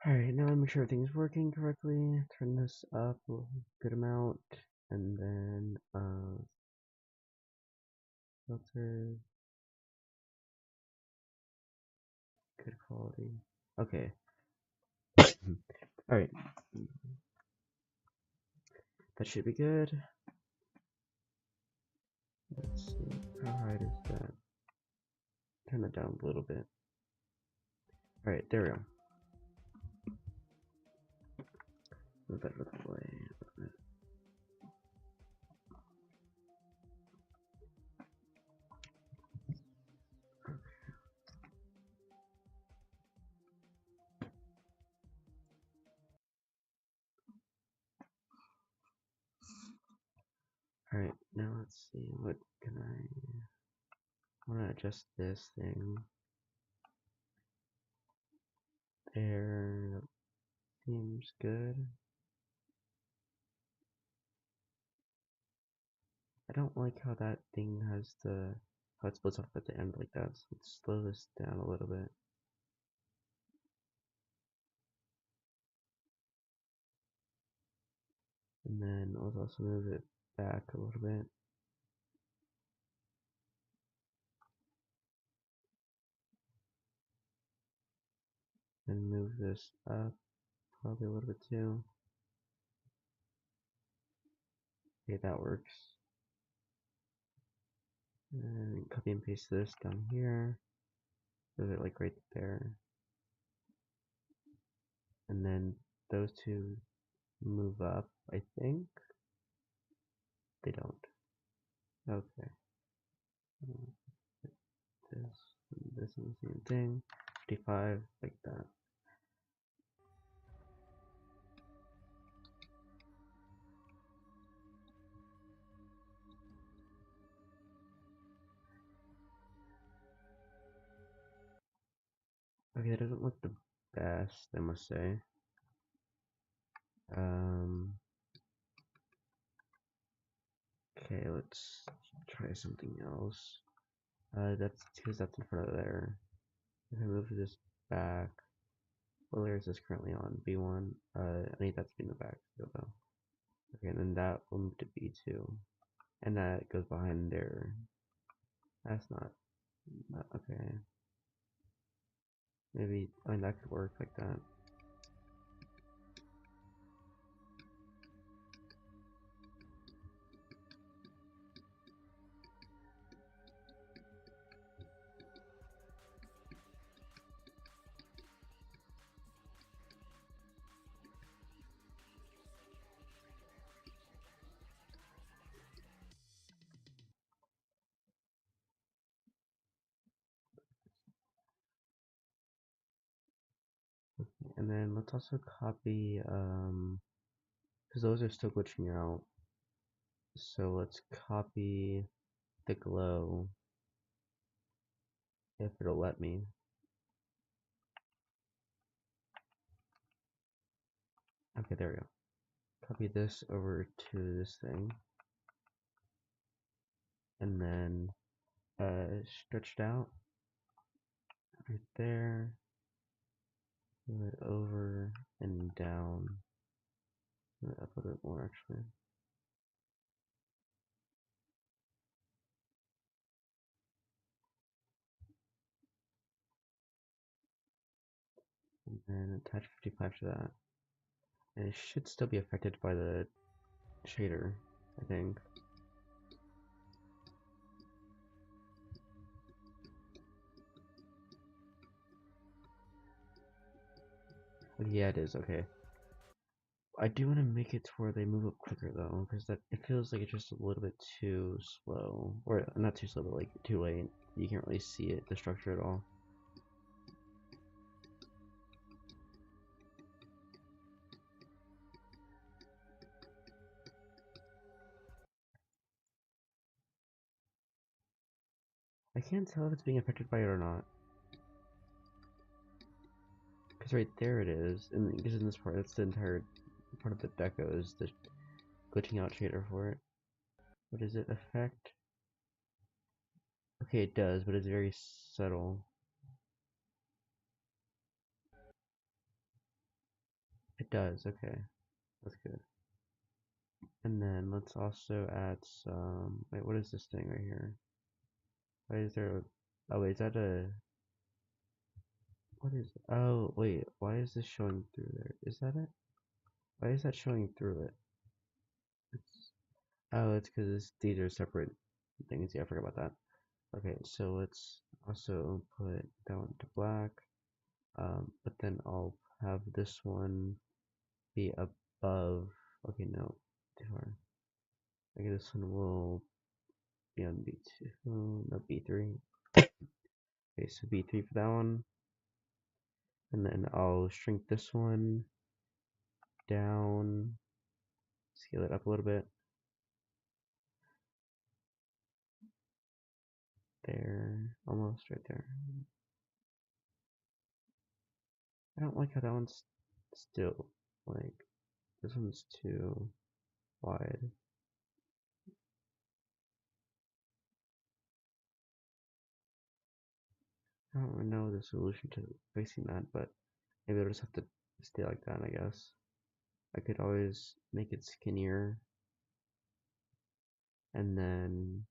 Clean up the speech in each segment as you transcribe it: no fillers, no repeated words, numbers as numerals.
Alright, now make sure everything's working correctly. Turn this up a good amount, and then filter, good quality. Okay. Alright, that should be good. Let's see, how high is that? Turn that down a little bit. Alright, there we go. Move that out of the way. Alright, now let's see, what can I want to adjust this thing. There, seems good. I don't like how that thing has how it splits off at the end like that, so let's slow this down a little bit. And then let's also move it back a little bit. And move this up probably a little bit too. Okay, that works. And copy and paste this down here. Move it like right there. And then those two move up, I think. They don't. Okay. This is the same thing. 55, like that. Okay, that doesn't look the best, I must say. Okay, let's try something else. That's because that's in front of there. If I move this back, what layer is this currently on? B1. I need that to be in the back still though. Okay, and then that will move to B2. And that goes behind there. That's not okay. Maybe, I mean, that could work like that. And then let's also copy, because those are still glitching out. So let's copy the glow, if it'll let me. Okay, there we go. Copy this over to this thing. And then stretched out right there. Move it over and down. Move it up a bit more actually. And then attach 55 to that. And it should still be affected by the shader, I think. Yeah, it is, okay. I do want to make it to where they move up quicker though, because that it feels like it's just a little bit too slow. Or not too slow, but like too late. You can't really see it, the structure at all. I can't tell if it's being affected by it or not. Because right there it is, and because in this part, that's the entire part of the deco is the glitching out shader for it. What does it affect? Okay, it does, but it's very subtle. it does. Okay, that's good. And then let's also add some. Wait, what is this thing right here? Why is there? Oh, wait, is that a? What is? Oh, wait. Why is this showing through there? Is that it? Why is that showing through it? It's oh, it's because these are separate things. Yeah, I forgot about that. Okay, so let's also put that one to black. But then I'll have this one be above. Okay, no, too far. Okay, this one will be on B2, no B3. Okay, so B3 for that one, and then I'll shrink this one down, scale it up a little bit. There, almost right there. I don't like how that one's still, like, this one's too wide. I don't really know the solution to fixing that, but maybe I'll just have to stay like that, I guess. I could always make it skinnier, and then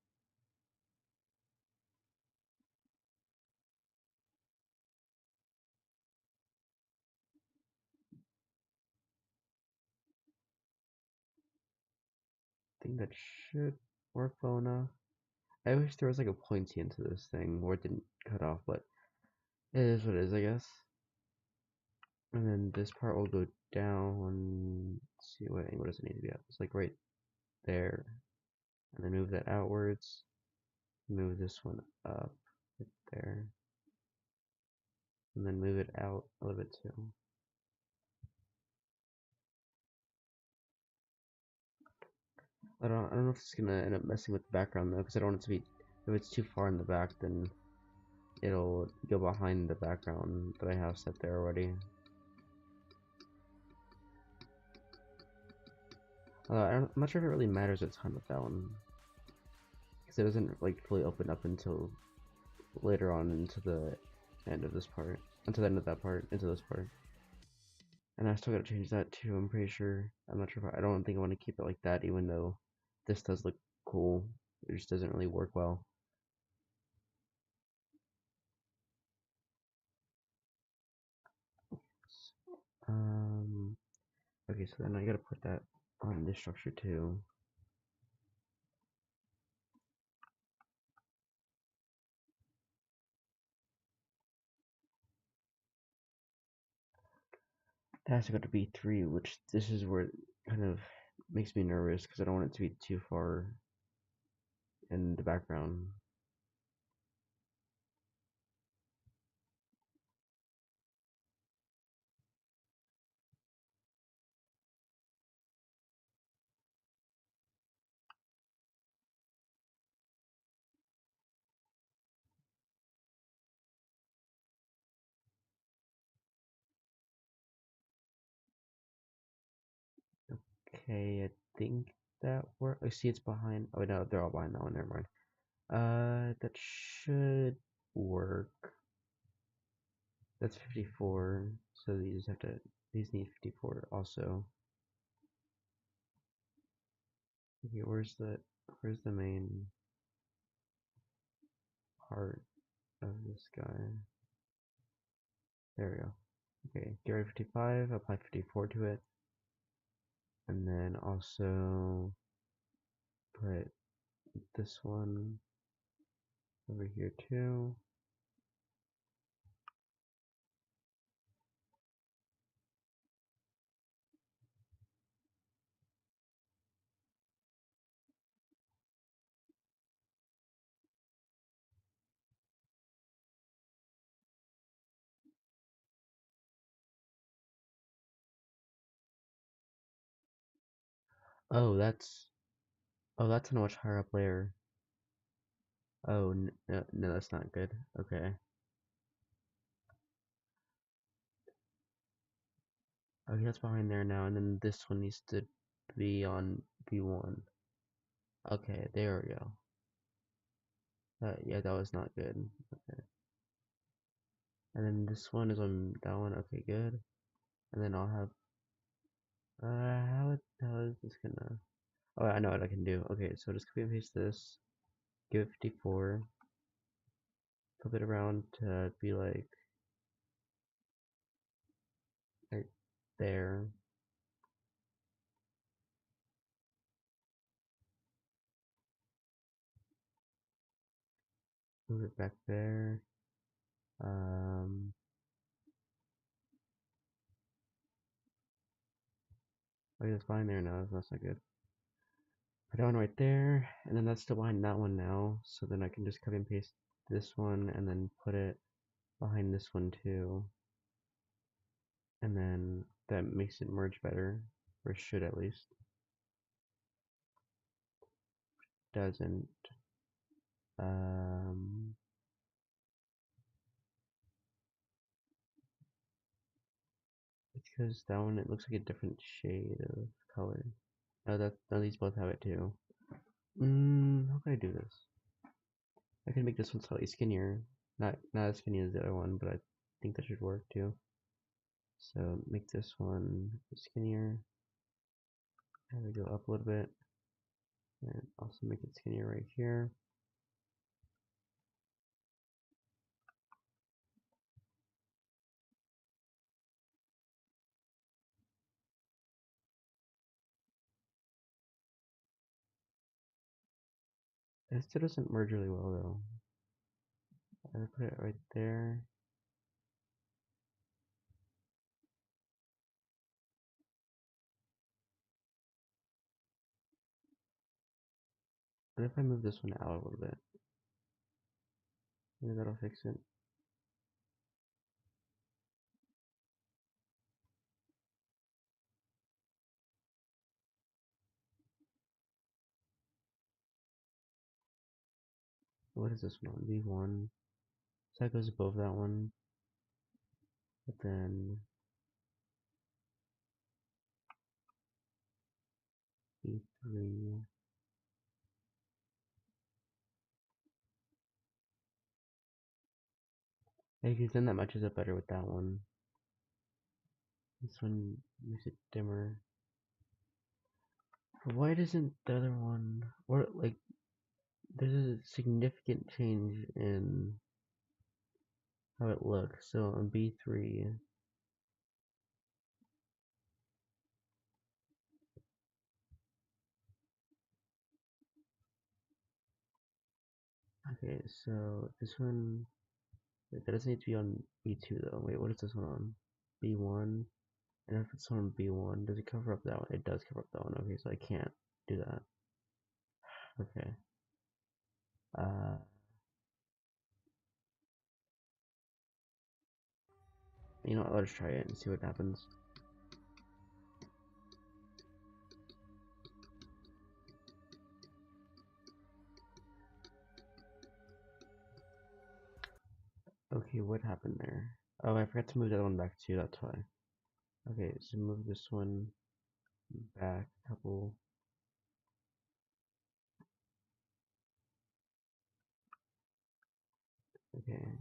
I think that should work well enough. I wish there was like a pointy end to this thing where it didn't cut off, but it is what it is, I guess. And then this part will go down. Let's see, what angle does it need to be at? It's like right there. And then move that outwards. Move this one up right there. And then move it out a little bit too. I don't know if it's gonna end up messing with the background though, because I don't want it to be. If it's too far in the back, then it'll go behind the background that I have set there already. I'm not sure if it really matters a ton with that one, because it doesn't like fully open up until later on into the end of this part, until the end of that part, into this part. And I still gotta change that too. I'm pretty sure. I'm not sure if I don't think I want to keep it like that, even though this does look cool. It just doesn't really work well. Um. Okay, so then I gotta put that on this structure too. It has to go to B3, which this is where it kind of makes me nervous because I don't want it to be too far in the background. Okay, I think that works. I see it's behind. Oh no, they're all behind that one. Never mind. That should work. That's 54. So these have to. These need 54 also. Okay, where's the main part of this guy? There we go. Okay, get rid of 55. Apply 54 to it, and then also put this one over here too. Oh, that's a much higher up layer. Oh, no, no, that's not good. Okay. Okay, that's behind there now, and then this one needs to be on B1. Okay, there we go. Yeah, that was not good. Okay. And then this one is on that one. Okay, good. And then I'll have How is this gonna? Oh, I know what I can do. Okay, so just copy and paste this. Give it 54. Flip it around to be like right there. Move it back there. Um, oh, yeah, it's fine there now. That's not good. Put that one right there, and then that's still behind that one now. So then I can just copy and paste this one, and then put it behind this one too. And then that makes it merge better, or should at least. Doesn't. Um, because that one it looks like a different shade of color. Oh, that no, these both have it too. How can I do this? I can make this one slightly skinnier. Not as skinny as the other one, but I think that should work too. So make this one skinnier. Have it go up a little bit, and also make it skinnier right here. It still doesn't merge really well though. I put it right there. And if I move this one out a little bit, maybe that'll fix it. What is this one on? B1. So that goes above that one. But then B3. Yeah, because then that matches up better with that one. This one makes it dimmer. Why doesn't the other one, or like, there's a significant change in how it looks. So on B3, okay, so this one, wait, that doesn't need to be on B2 though. Wait, what is this one on? B1? And if it's on B1, does it cover up that one? It does cover up that one. Okay, so I can't do that. Okay. Uh, you know what, let's try it and see what happens. Okay, what happened there? Oh, I forgot to move that one back too, that's why. Okay, so move this one back a couple. Okay.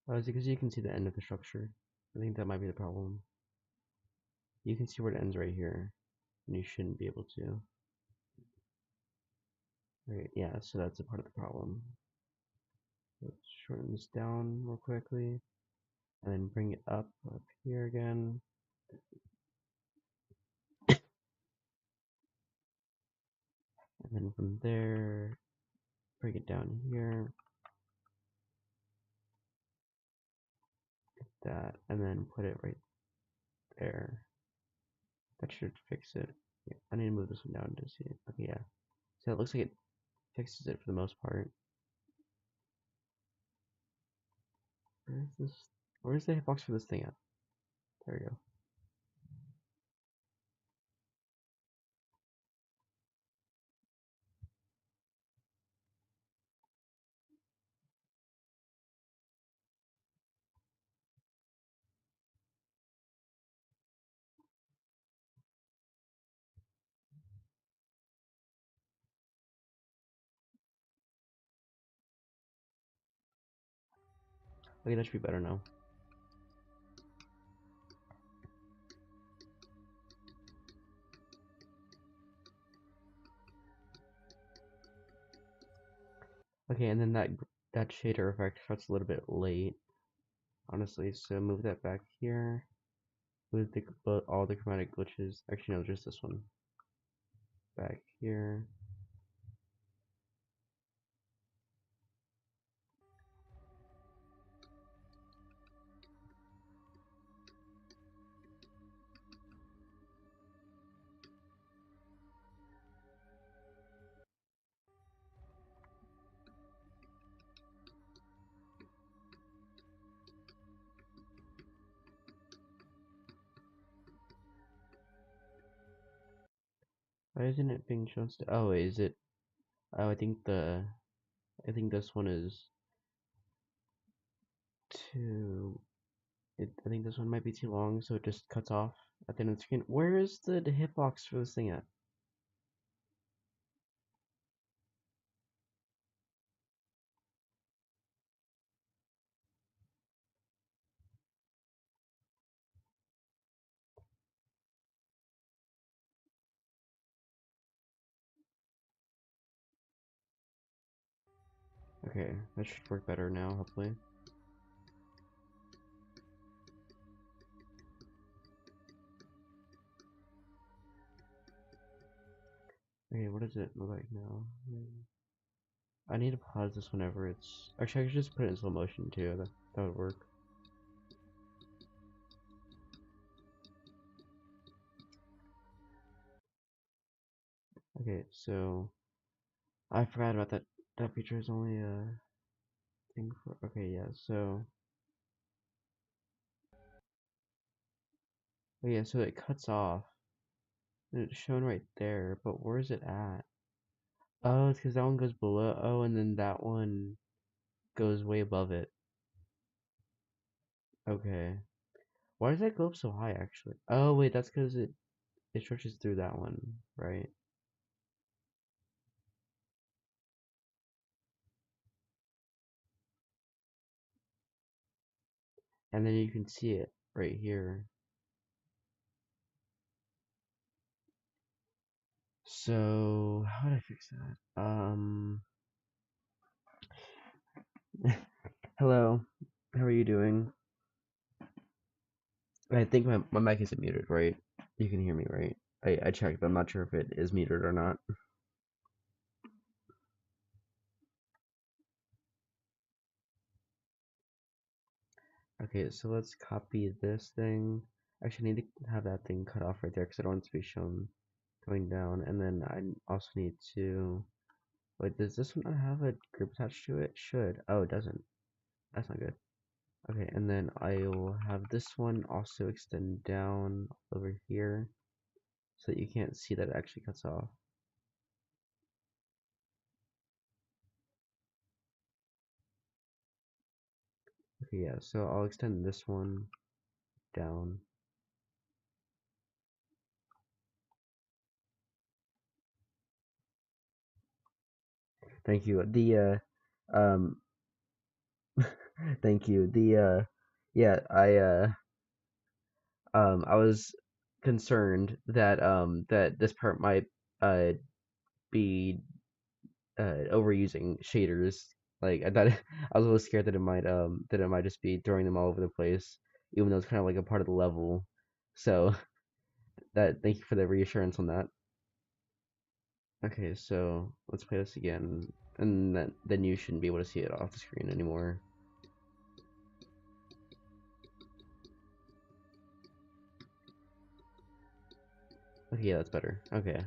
Oh, is it because you can see the end of the structure? I think that might be the problem. You can see where it ends right here, and you shouldn't be able to. Right, yeah, so that's a part of the problem. Let's shorten this down real quickly, and then bring it up here again. And then from there, bring it down here, like that, and then put it right there. That should fix it. Yeah, I need to move this one down to see it. Okay, yeah. So it looks like it fixes it for the most part. Where's this? Where's the hitbox for this thing at? There we go. Okay, that should be better now. Okay, and then that shader effect starts a little bit late, honestly. So move that back here. Move all the chromatic glitches. Actually, no, just this one. Back here. Why isn't it being shown? Oh, wait, is it? Oh, I think this one is too. I think this one might be too long, so it just cuts off at the end of the screen. Where is the hitbox for this thing at? Okay, that should work better now, hopefully. Okay, what does it look like now? I need to pause this whenever it's. Actually, I could just put it in slow motion too. That would work. Okay, so I forgot about that. That feature is only a thing for. Okay, yeah. So oh, yeah, so it cuts off. And it's shown right there, but where is it at? Oh, it's because that one goes below. Oh, and then that one goes way above it. Okay. Why does that go up so high, actually? Oh, wait, that's because it stretches through that one, right? And then you can see it right here. So, how do I fix that? Hello. How are you doing? I think my mic isn't muted, right? You can hear me, right? I checked, but I'm not sure if it is muted or not. Okay, so let's copy this thing. Actually, I need to have that thing cut off right there because I don't want it to be shown going down. And then I also need to. Wait, does this one not have a group attached to it? Should. Oh, it doesn't. That's not good. Okay, and then I'll have this one also extend down over here so that you can't see that it actually cuts off. Okay, yeah, so I'll extend this one down. Thank you. Thank you. Yeah, I was concerned that that this part might uh be overusing shaders. Like I thought, I was a little scared that it might just be throwing them all over the place, even though it's kind of like a part of the level. So thank you for the reassurance on that. Okay, so let's play this again, and then you shouldn't be able to see it off the screen anymore. Okay, yeah, that's better. Okay.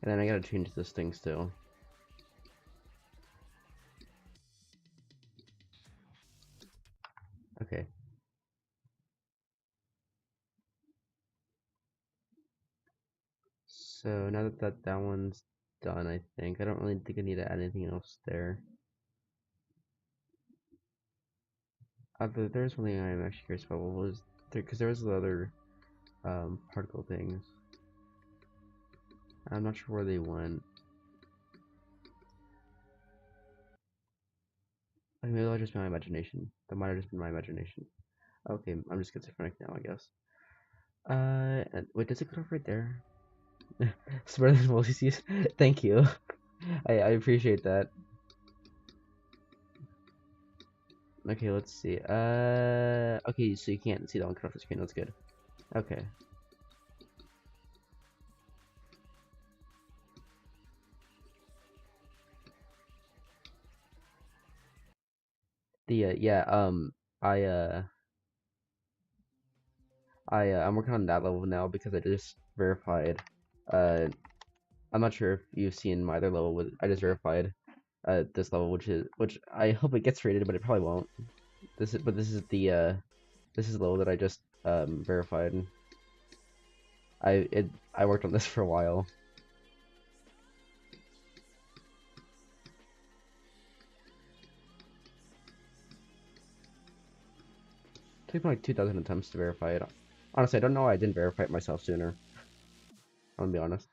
And then I gotta change this thing still. Okay. So now that one's done, I think. I don't really think I need to add anything else there. There's one thing I'm actually curious about. What was there? Because there was the other particle things. I'm not sure where they went. Maybe that'll just be my imagination. That might have just been my imagination. Okay, I'm just schizophrenic now, I guess. And wait, does it cut off right there? Spread than multi-seas. Thank you. I appreciate that. Okay, let's see. Okay, so you can't see that one cut off the screen. That's good. Okay. The yeah, I I'm working on that level now because I just verified. Uh, I'm not sure if you've seen my other level. With I just verified this level, which I hope it gets rated, but it probably won't. This is the level that I just verified. I worked on this for a while. It took me like 2,000 attempts to verify it. Honestly, I don't know why I didn't verify it myself sooner. I'm gonna be honest.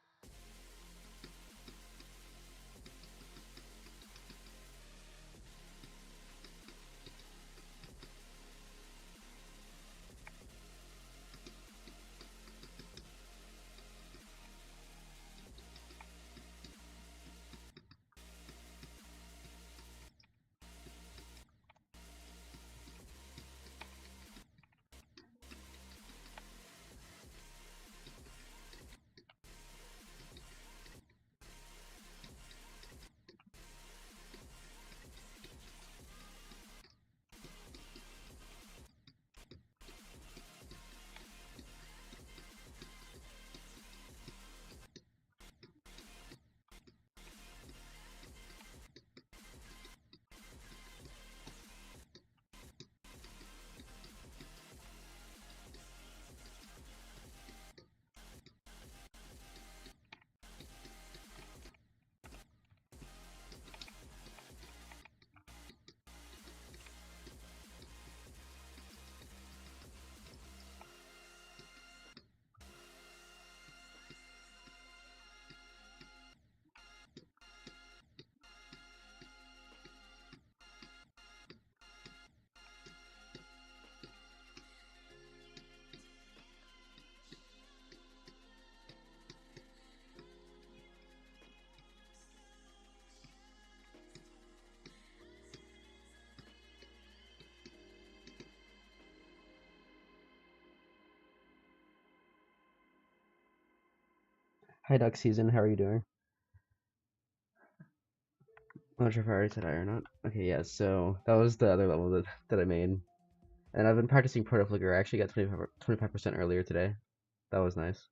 Hi, Duck Season. How are you doing? I'm not sure if I already said hi or not. Okay, yeah. So that was the other level that I made, and I've been practicing Proto Flicker. I actually got 25% earlier today. That was nice.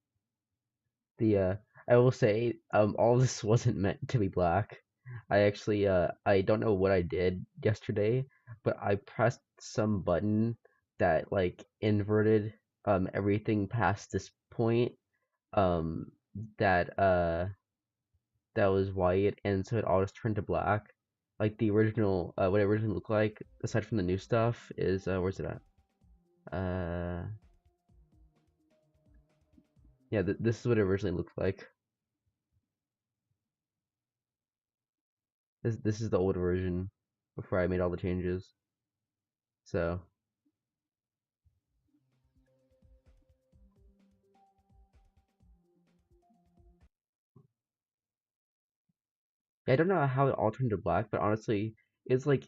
The I will say, all this wasn't meant to be black. I actually I don't know what I did yesterday, but I pressed some button that like inverted everything past this point um that that was white, and so it all just turned to black. Like the original, what it originally looked like, aside from the new stuff, is where's it at? Yeah, this is what it originally looked like. This is the old version before I made all the changes. So yeah, I don't know how it all turned to black, but honestly, it's like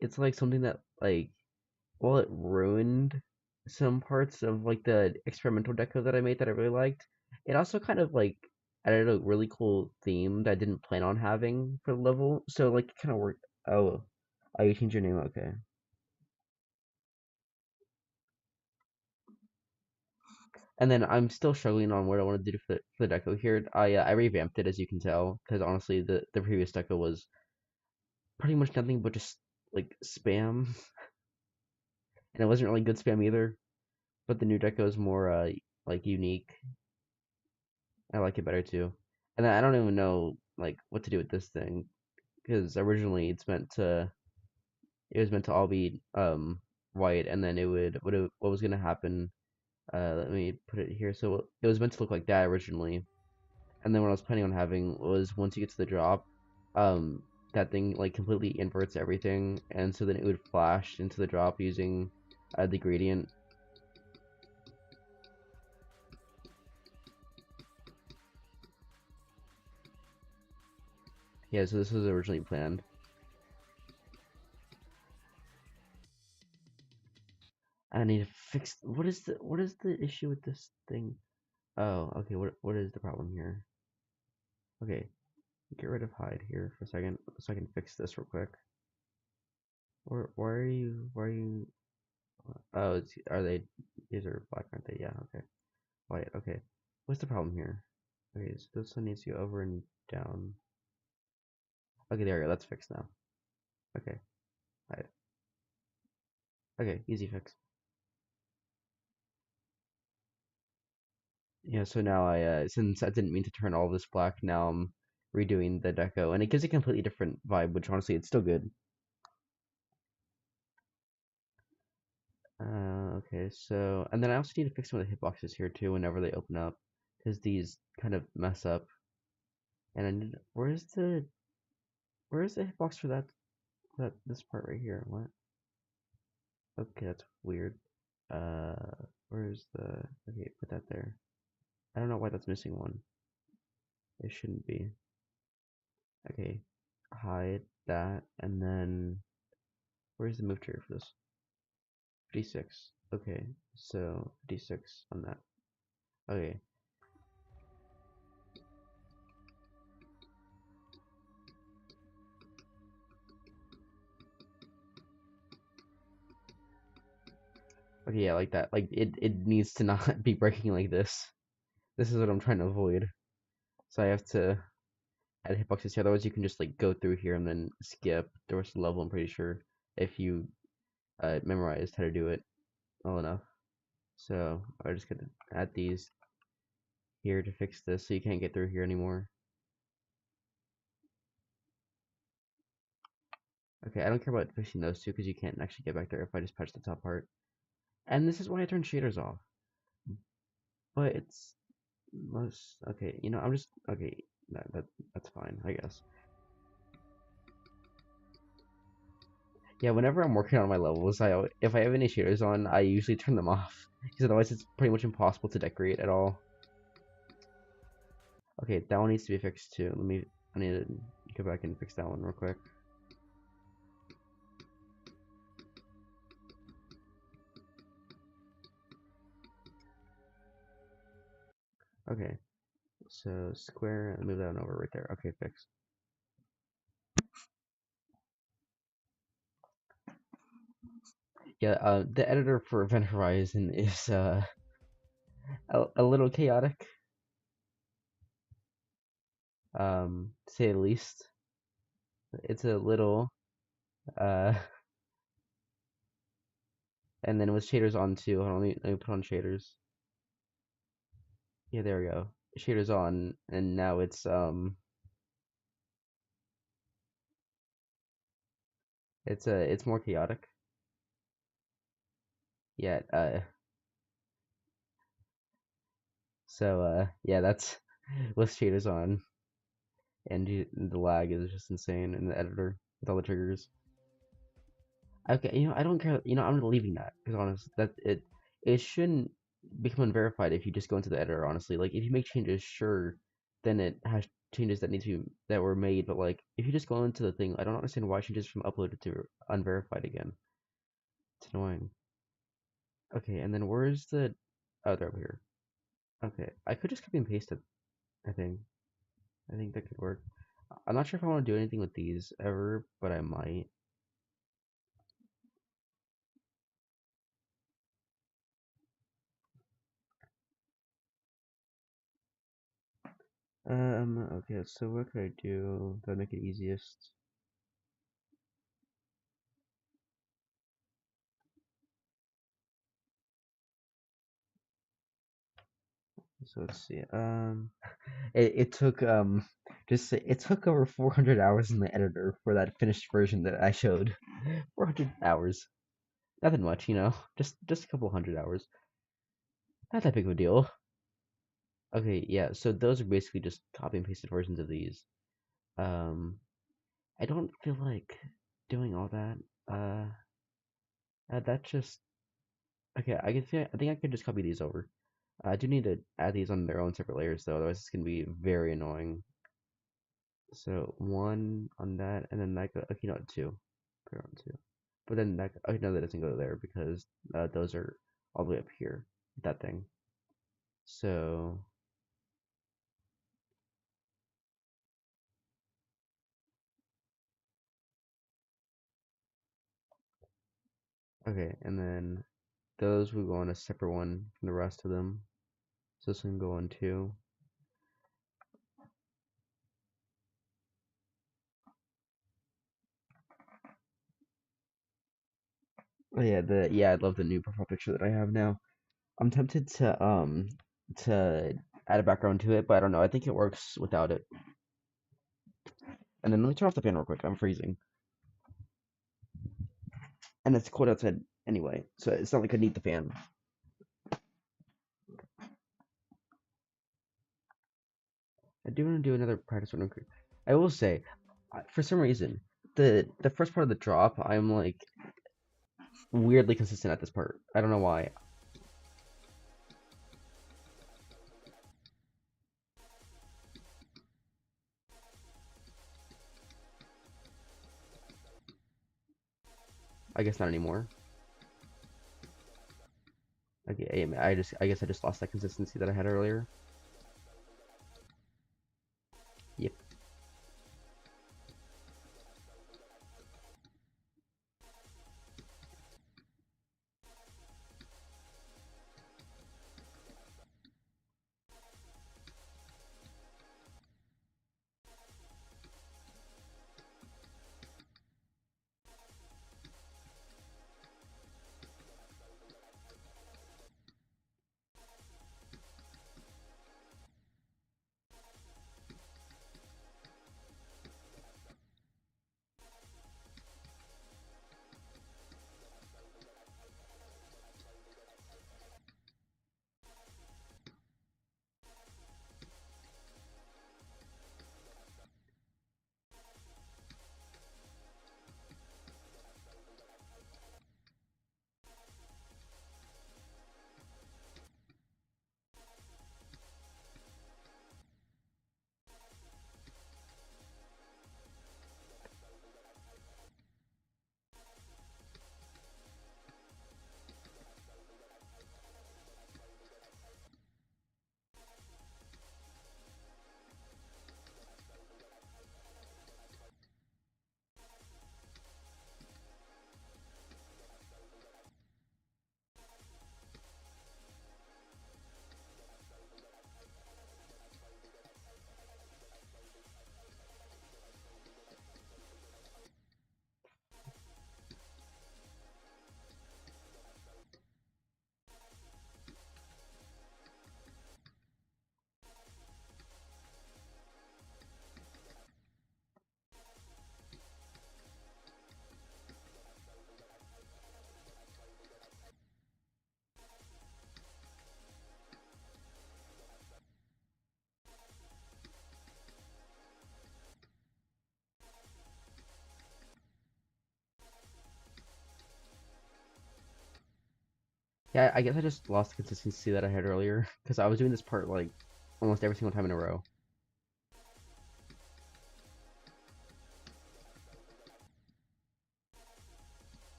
it's like something that like well, it ruined some parts of like the experimental deco that I made that I really liked. It also kind of like added a really cool theme that I didn't plan on having for the level. So like it kind of worked. Oh, you changed your name. Okay. And then I'm still struggling on what I want to do for the deco here. I revamped it as you can tell because honestly the previous deco was pretty much nothing but just like spam, and it wasn't really good spam either. But the new deco is more like unique. I like it better too. And I don't even know like what to do with this thing because originally it was meant to all be white, and then what was gonna happen. Let me put it here. So it was meant to look like that originally, and then what I was planning on having was once you get to the drop, um that thing like completely inverts everything, and so then it would flash into the drop using the gradient. Yeah, so this was originally planned. I need to fix. What is the issue with this thing? Oh, okay. What is the problem here? Okay, get rid of hide here for a second, so I can fix this real quick. Why are you? Why are you? Oh, are they? These are black, aren't they? Yeah. Okay. White. Okay. What's the problem here? Okay, so this one needs to go over and down. Okay, there we go. That's fixed now. Okay. Hide. Okay, easy fix. Yeah. So now since I didn't mean to turn all this black, now I'm redoing the deco, and it gives a completely different vibe. Which honestly, it's still good. Okay, so, and then I also need to fix some of the hitboxes here too whenever they open up, because these kind of mess up. And I need, where's the hitbox for this part right here? What? Okay, that's weird. Uh, where's the, okay, put that there. I don't know why that's missing one. It shouldn't be. Okay, hide that, and then, where's the move trigger for this? 56. Okay, so 56 on that. Okay. Okay, yeah, like that. Like it needs to not be breaking like this. This is what I'm trying to avoid. So I have to add hitboxes here. Otherwise, you can just like go through here and then skip the rest of the level. I'm pretty sure if you memorized how to do it well enough. So I'm just gonna add these here to fix this, so you can't get through here anymore. Okay, I don't care about fixing those two because you can't actually get back there if I just patch the top part. And this is why I turn shaders off. But it's most okay. You know, I'm just okay. That's fine, I guess. Yeah, whenever I'm working on my levels, if I have any shaders on, I usually turn them off because otherwise it's pretty much impossible to decorate at all. Okay, that one needs to be fixed too. I need to go back and fix that one real quick. Okay, so square, move that one over right there. Okay, fixed. Yeah, the editor for Event Horizon is a little chaotic, to say the least. It's a little uh, and then with shaders on too. Hold on, let me put on shaders. Yeah, there we go. Shaders on, and now it's more chaotic. Yeah, so yeah, that's with shaders on, and the lag is just insane in the editor with all the triggers. Okay, I don't care. I'm leaving that because honestly, it shouldn't become unverified if you just go into the editor. Honestly, like if you make changes, sure, then it has changes that were made. But like if you just go into the thing, I don't understand why changes from uploaded to unverified again. It's annoying. Okay, and then where's the? Oh, they're over here. Okay, I could just copy and paste it. I think. I think that could work. I'm not sure if I want to do anything with these ever, but I might. Okay, so what could I do that would make it easiest? So let's see. It took it took over 400 hours in the editor for that finished version that I showed. 400 hours. Nothing much, just a couple hundred hours. Not that big of a deal. Okay, yeah. So those are basically just copy and pasted versions of these. Um, I don't feel like doing all that. Uh, that's just okay. I think I could just copy these over. I do need to add these on their own separate layers though, otherwise it's gonna be very annoying. So one on that, and then that go. Okay, no, two. Put it on two. But then that. Okay, no, that doesn't go there because those are all the way up here. That thing. So okay, and then those will go on a separate one from the rest of them. So this can go on two. Oh yeah, I love the new profile picture that I have now. I'm tempted to add a background to it, but I don't know. I think it works without it. And then let me turn off the fan real quick. I'm freezing, and it's cold outside anyway, so it's not like I need the fan. I do want to do another practice run. I will say, for some reason, the first part of the drop, I'm like weirdly consistent at this part. I don't know why. I guess not anymore. Okay, I guess I just lost that consistency that I had earlier. Yep. Yeah, I guess I just lost the consistency that I had earlier because I was doing this part like almost every single time in a row.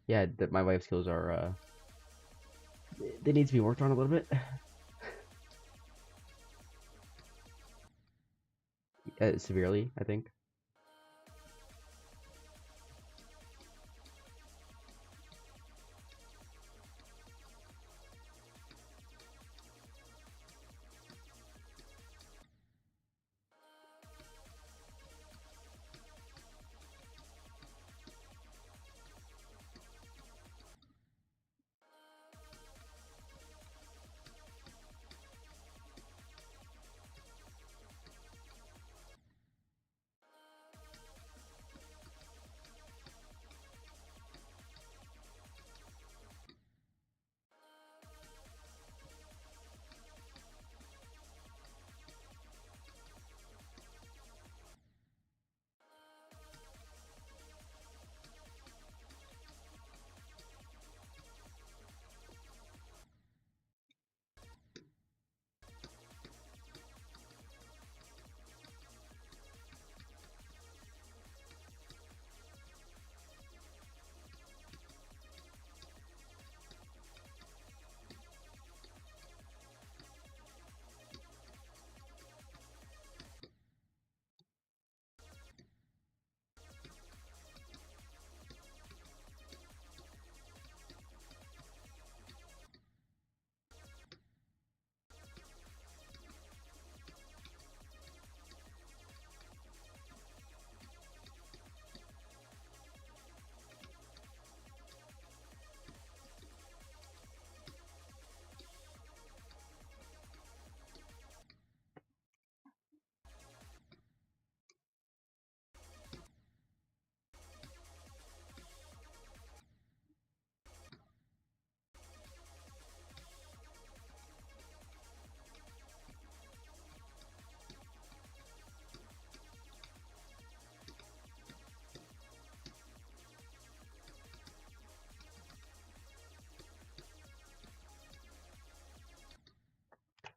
Yeah, my life skills are they need to be worked on a little bit. Severely, I think.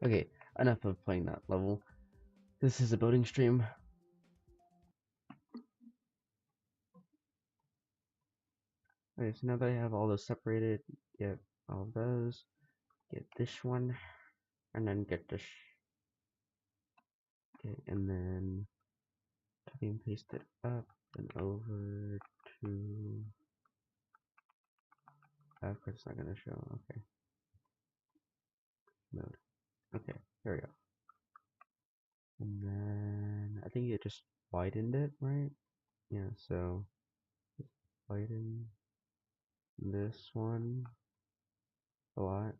Okay, enough of playing that level. This is a building stream. Okay, so now that I have all those separated, get all of those, get this one, and then get this. Okay, and then copy and paste it up and over to. Of course, it's not gonna show. Okay, mode. Okay, there we go. And then I think it just widened it, right? Yeah, so widen this one a lot.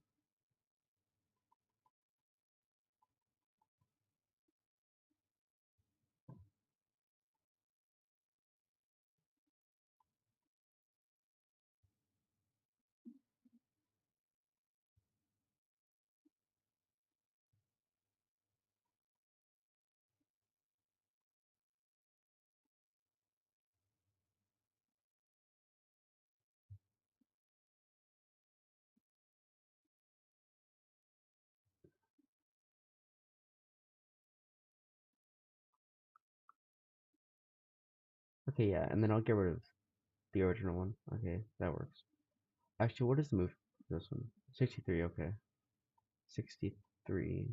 Okay, yeah, and then I'll get rid of the original one. Okay, that works. Actually, what is the move for this one? 63, okay. 63.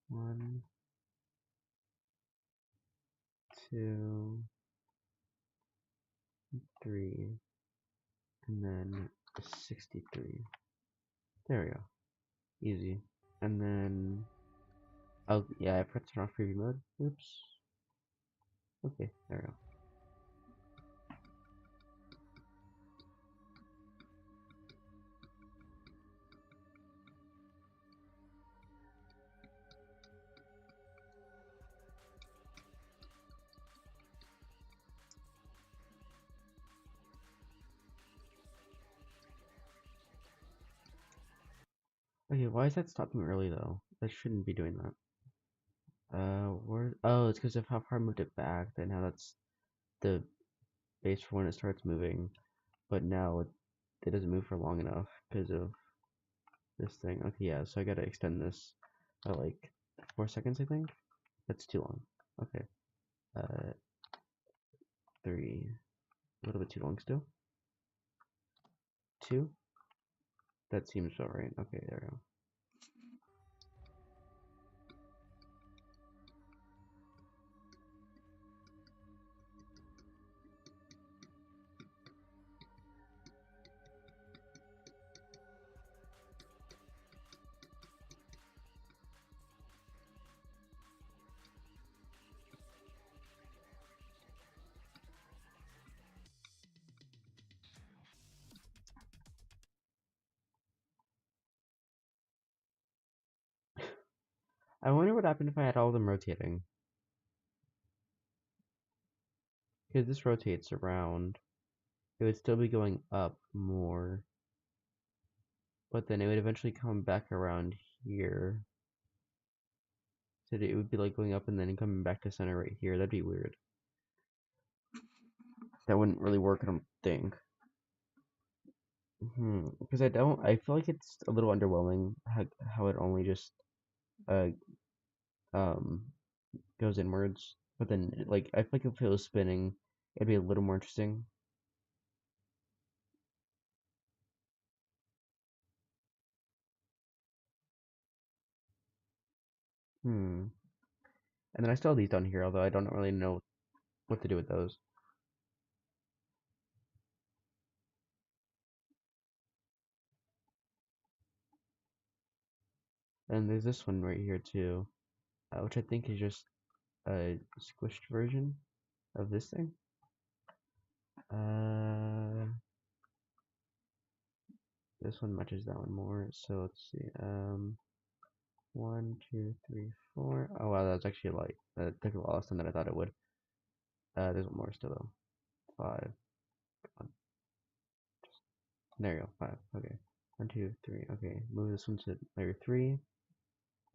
1, 2, 3, and then 63. There we go. Easy. And then, oh, yeah, I forgot to turn off preview mode. Oops. Okay, there we go. Okay, why is that stopping early though? That shouldn't be doing that. Where? Oh, it's because of how far I moved it back. Then now that's the base for when it starts moving. But now it doesn't move for long enough because of this thing. Okay, yeah, so I gotta extend this by like 4 seconds, I think. That's too long. Okay. 3. A little bit too long still. 2? That seems about right. Okay, there we go. I wonder what happened if I had all of them rotating. Because this rotates around. It would still be going up more. But then it would eventually come back around here. So it would be like going up and then coming back to center right here. That'd be weird. That wouldn't really work, I don't think. Because I feel like it's a little underwhelming how it only just uh um goes inwards. But then like I feel like if it was spinning, it'd be a little more interesting. Hmm. And then I still have these down here, although I don't really know what to do with those. And there's this one right here too, which I think is just a squished version of this thing. This one matches that one more. So let's see. 1, 2, 3, 4. Oh wow, that's actually light. That took a lot less time than I thought it would. There's one more still though. 5. Come on. There you go. 5. Okay. 1, 2, 3. Okay. Move this one to layer 3,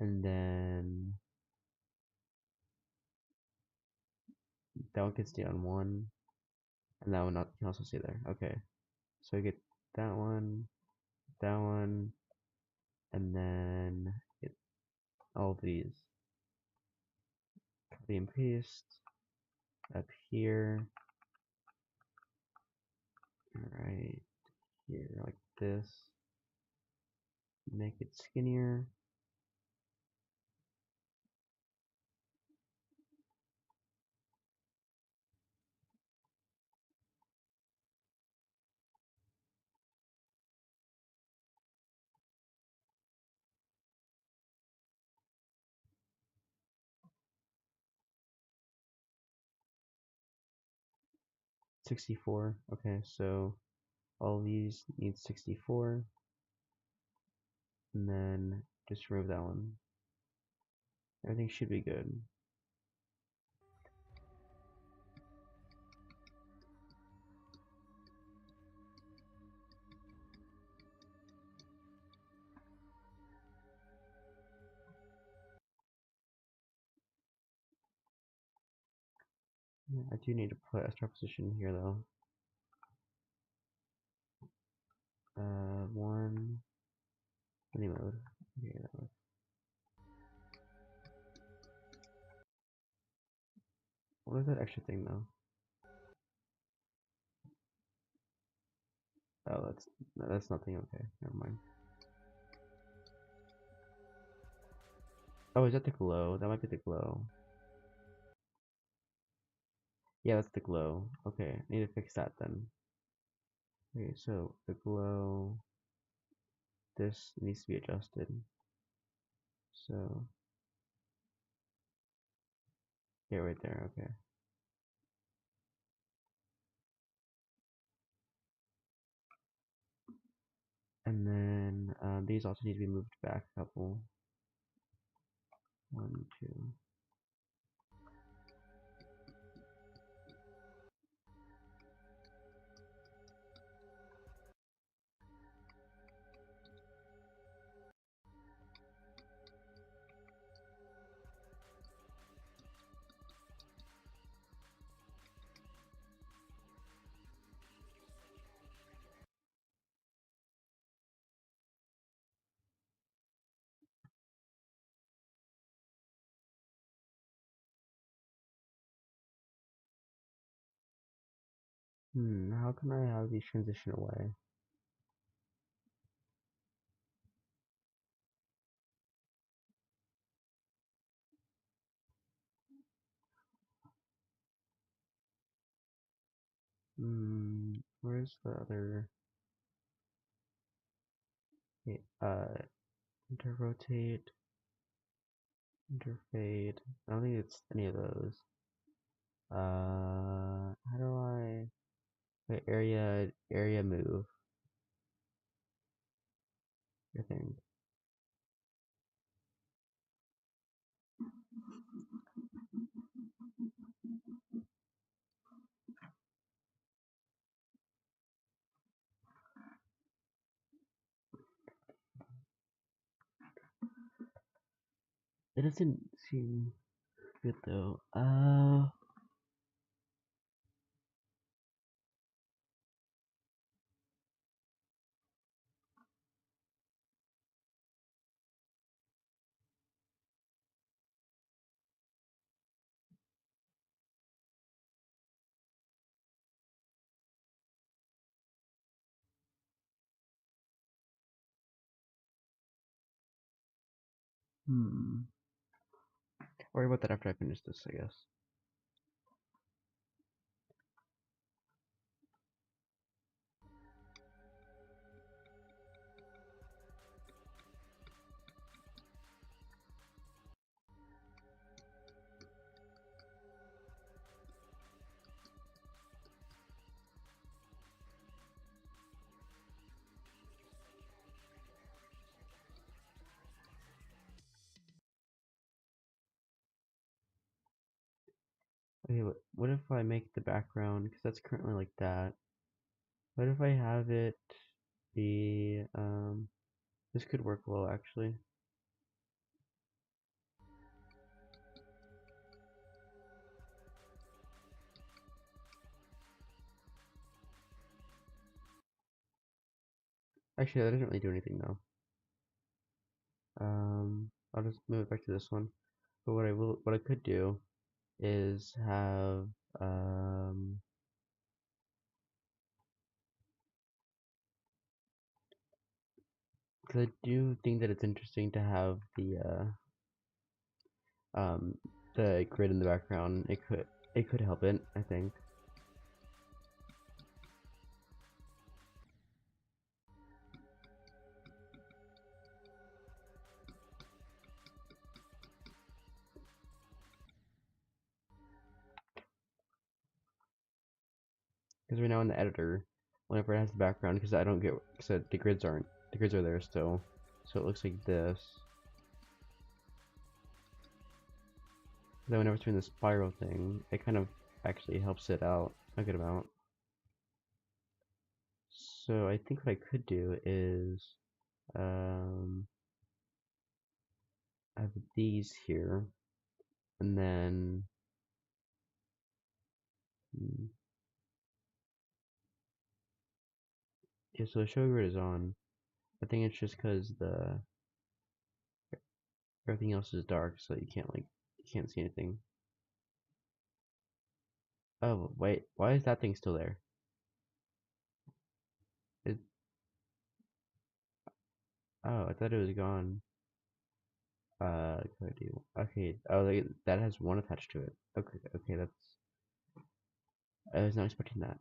and then that one can stay on 1, and that one can also stay there. Okay. So I get that one, and then get all of these. Copy and paste up here. Right here, like this. Make it skinnier. $64. Okay, so all these need 64, and then just remove that one. Everything should be good. I do need to put a start position here though. 1 any mode. Okay, that one. What is that extra thing though? Oh, that's nothing. Okay, never mind. Oh, is that the glow? That might be the glow. Yeah, that's the glow. Okay, I need to fix that then. Okay, so the glow, this needs to be adjusted. So, yeah, right there, okay. And then these also need to be moved back a couple. 1, 2. How can I have these transition away? Where's the other? Okay, interrotate, interfade. I don't think it's any of those. How do I? Wait, area move. I think. It doesn't seem good though. Hmm. Worry about that after I finish this, I guess. Okay, what if I make the background, because that's currently like that. What if I have it be, this could work well actually. Actually, that doesn't really do anything though. I'll just move it back to this one. But what I could do is have, um, because I do think that it's interesting to have um, the grid in the background. It could help it, I think. Because right now in the editor, whenever it has the background, because I don't get, because the grids are there still, so it looks like this. Then whenever it's doing the spiral thing, it kind of actually helps it out a good amount. So I think what I could do is, um, I have these here, and then, hmm, yeah, so the show grid is on. I think it's just because the everything else is dark, so you can't see anything. Oh wait, why is that thing still there? It, oh, I thought it was gone. What do I do? Okay, oh, that has one attached to it. Okay, okay, I was not expecting that.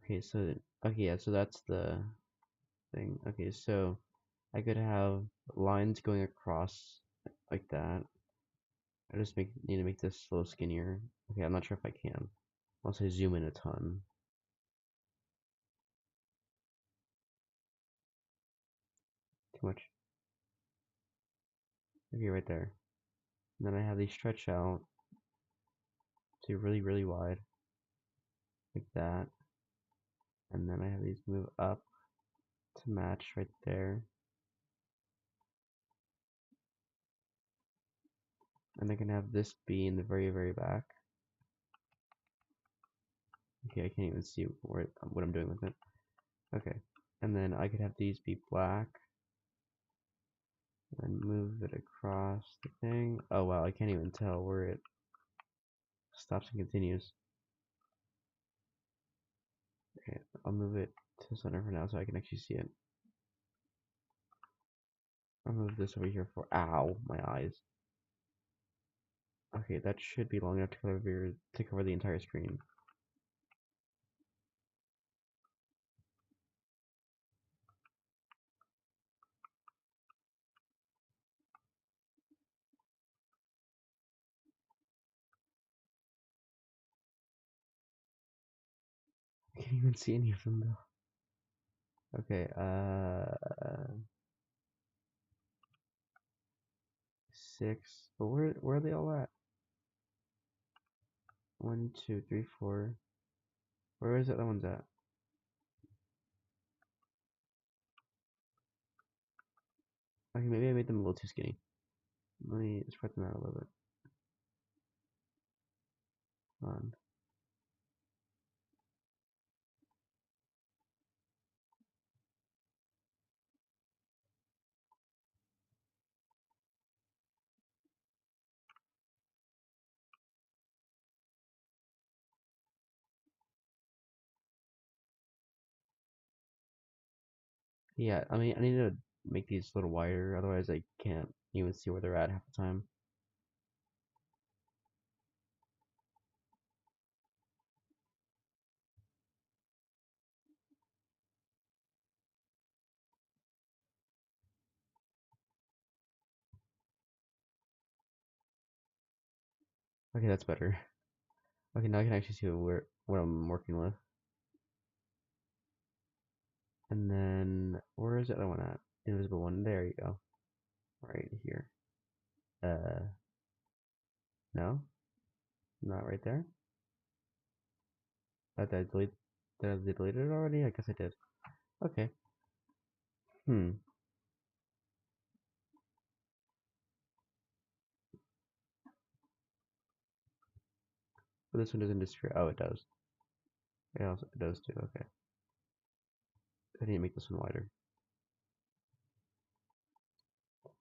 Okay, so, okay, yeah, so that's the thing. Okay, so I could have lines going across like that. I just need to make this a little skinnier. Okay, I'm not sure if I can. Unless I zoom in a ton. Too much. Okay, right there. And then I have these stretch out to really, really wide. Like that. And then I have these move up to match right there. And I can have this be in the very, very back. Okay, I can't even see what I'm doing with it. Okay. And then I could have these be black. And move it across the thing. Oh wow, I can't even tell where it stops and continues. Okay, I'll move it to center for now so I can actually see it. I'll move this over here for, ow, my eyes. Okay, that should be long enough to cover the entire screen. I can't even see any of them though. Okay, 6. But where are they all at? 1, 2, 3, 4. Where is it? That one's at? Okay, maybe I made them a little too skinny. Let me spread them out a little bit. Hold on. Yeah, I mean, I need to make these a little wider, otherwise I can't even see where they're at half the time. Okay, that's better. Okay, now I can actually see what I'm working with. And then, where is the other one at? Invisible one, there you go. Right here. Uh, no? Not right there? Did I delete, did I delete it already? I guess I did. Okay. Hmm. But this one doesn't disappear. Oh, it does. It does too, okay. I need to make this one wider.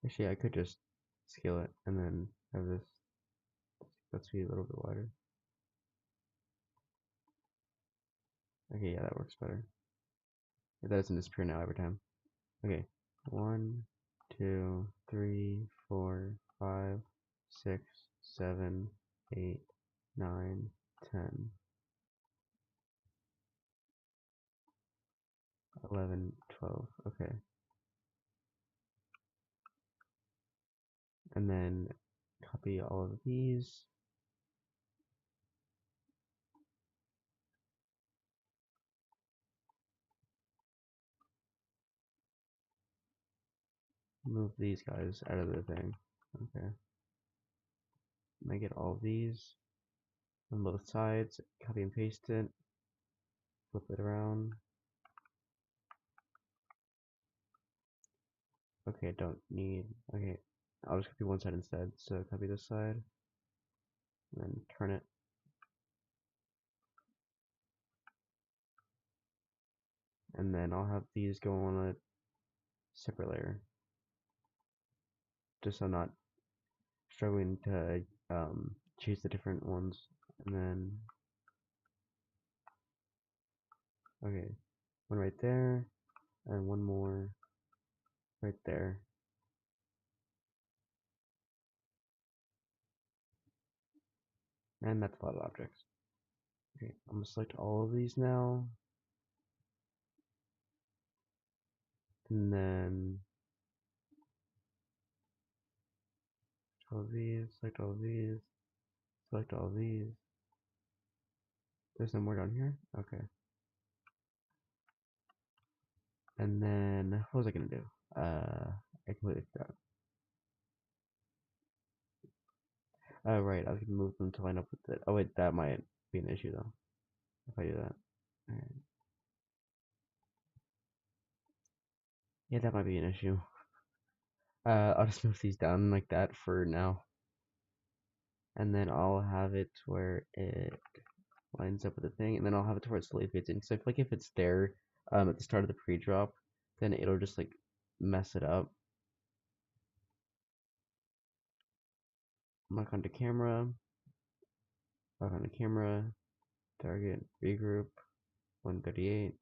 Actually, I could just scale it and then have this, let's be a little bit wider. Okay, yeah, that works better. That doesn't disappear now every time. Okay. 1, 2, 3, 4, 5, 6, 7, 8, 9, 10, 11, 12. Okay. And then copy all of these. Move these guys out of the thing. Okay. Make it all of these on both sides. Copy and paste it. Flip it around. Okay, don't need. Okay, I'll just copy one side instead. So copy this side, and then turn it. And then I'll have these go on a separate layer, just so I'm not struggling to choose the different ones. And then, okay, one right there, and one more right there. And that's a lot of objects. Okay, I'm gonna select all of these now. And then all of these, select all of these, select all of these. There's no more down here? Okay. And then, what was I gonna do? I completely forgot. Oh, right, I was gonna move them to line up with it. Oh, wait, that might be an issue, though, if I do that. Alright. Yeah, that might be an issue. I'll just move these down like that for now. And then I'll have it where it lines up with the thing, and then I'll have it to where it slowly fades in. Because I feel like if it's there at the start of the pre-drop, then it'll just like mess it up. Back onto camera, back onto camera, target, regroup, 138.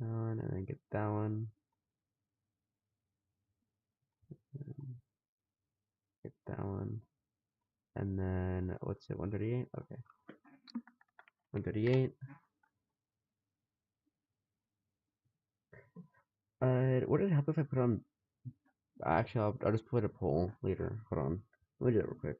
That one, and then get that one. Get that one. And then, what's it, 138? Okay. 138. Would it help if I put on, actually, I'll just put a poll later. Hold on. Let me do it real quick.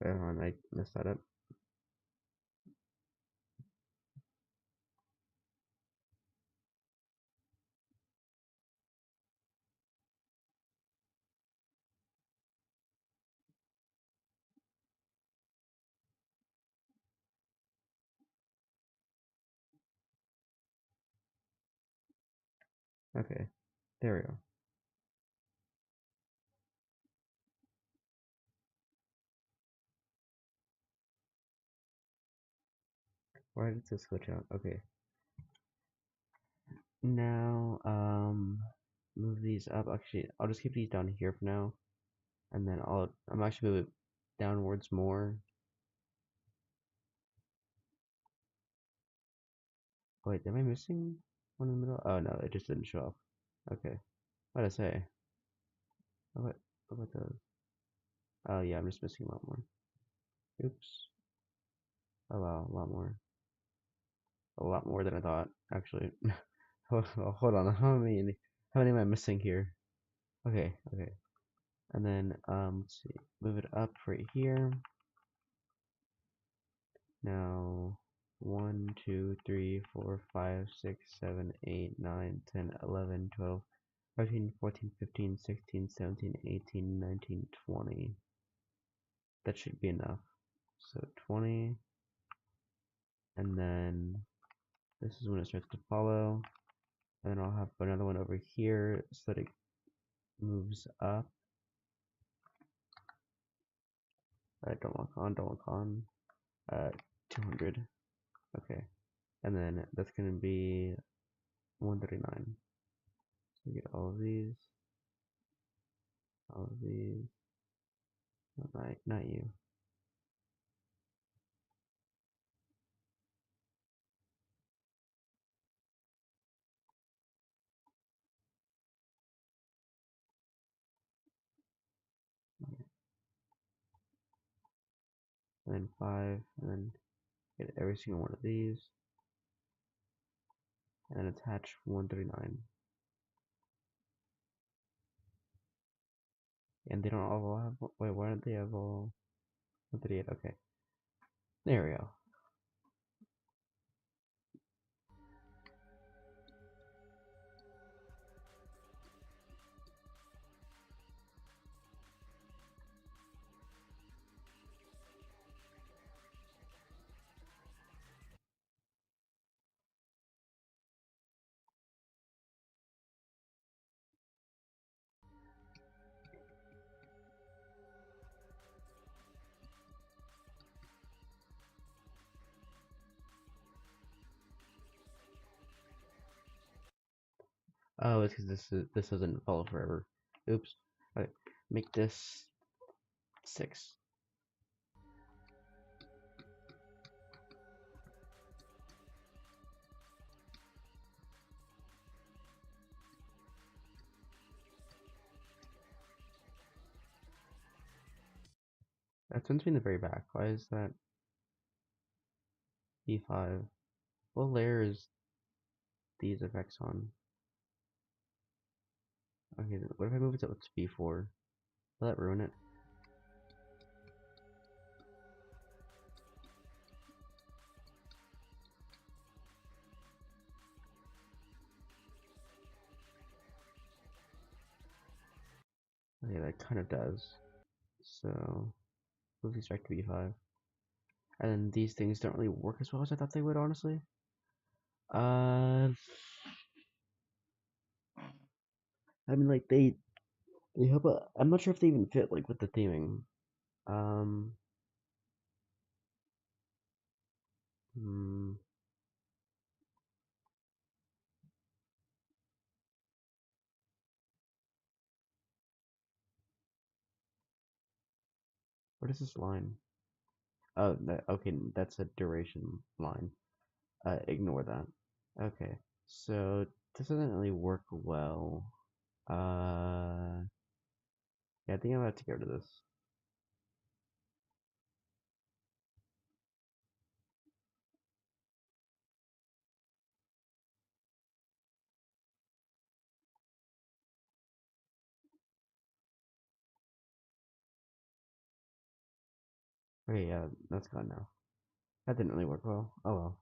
Hold on, I messed that up. Okay, there we go. Why did this glitch out? Okay. Now, move these up. Actually, I'll just keep these down here for now. And then I'm actually move it downwards more. Wait, am I missing one in the middle? Oh no, it just didn't show up. Okay. What did I say? What about those? Oh yeah, I'm just missing a lot more. Oops. Oh wow, a lot more. A lot more than I thought, actually. Hold on, how many am I missing here? Okay, okay. And then let's see. Move it up right here. Now 1, 2, 3, 4, 5, 6, 7, 8, 9, 10, 11, 12, 13, 14, 15, 16, 17, 18, 19, 20. That should be enough. So 20, and then this is when it starts to follow. And then I'll have another one over here so that it moves up. Don't lock on. 200. Okay. And then that's gonna be 139. So get all of these. All of these. Not you. And then 5, and then get every single one of these, and then attach 139. And they don't all have, wait, why don't they have all 138? Okay, there we go. Oh, it's because this doesn't follow forever. Oops. Okay, make this 6. That's meant to be in the very back. Why is that E5? What layer is these effects on? Okay, what if I move it to B4? Will that ruin it? Okay, that kind of does. So, move these back to B5. And these things don't really work as well as I thought they would, honestly. Uh, I mean, like they help. I'm not sure if they even fit like with the theming. Um, hmm, what is this line? Oh, okay, that's a duration line. Ignore that. Okay, so this doesn't really work well. Uh, yeah, I think I'm about to get rid of this. Okay, yeah, that's gone now. That didn't really work well. Oh well.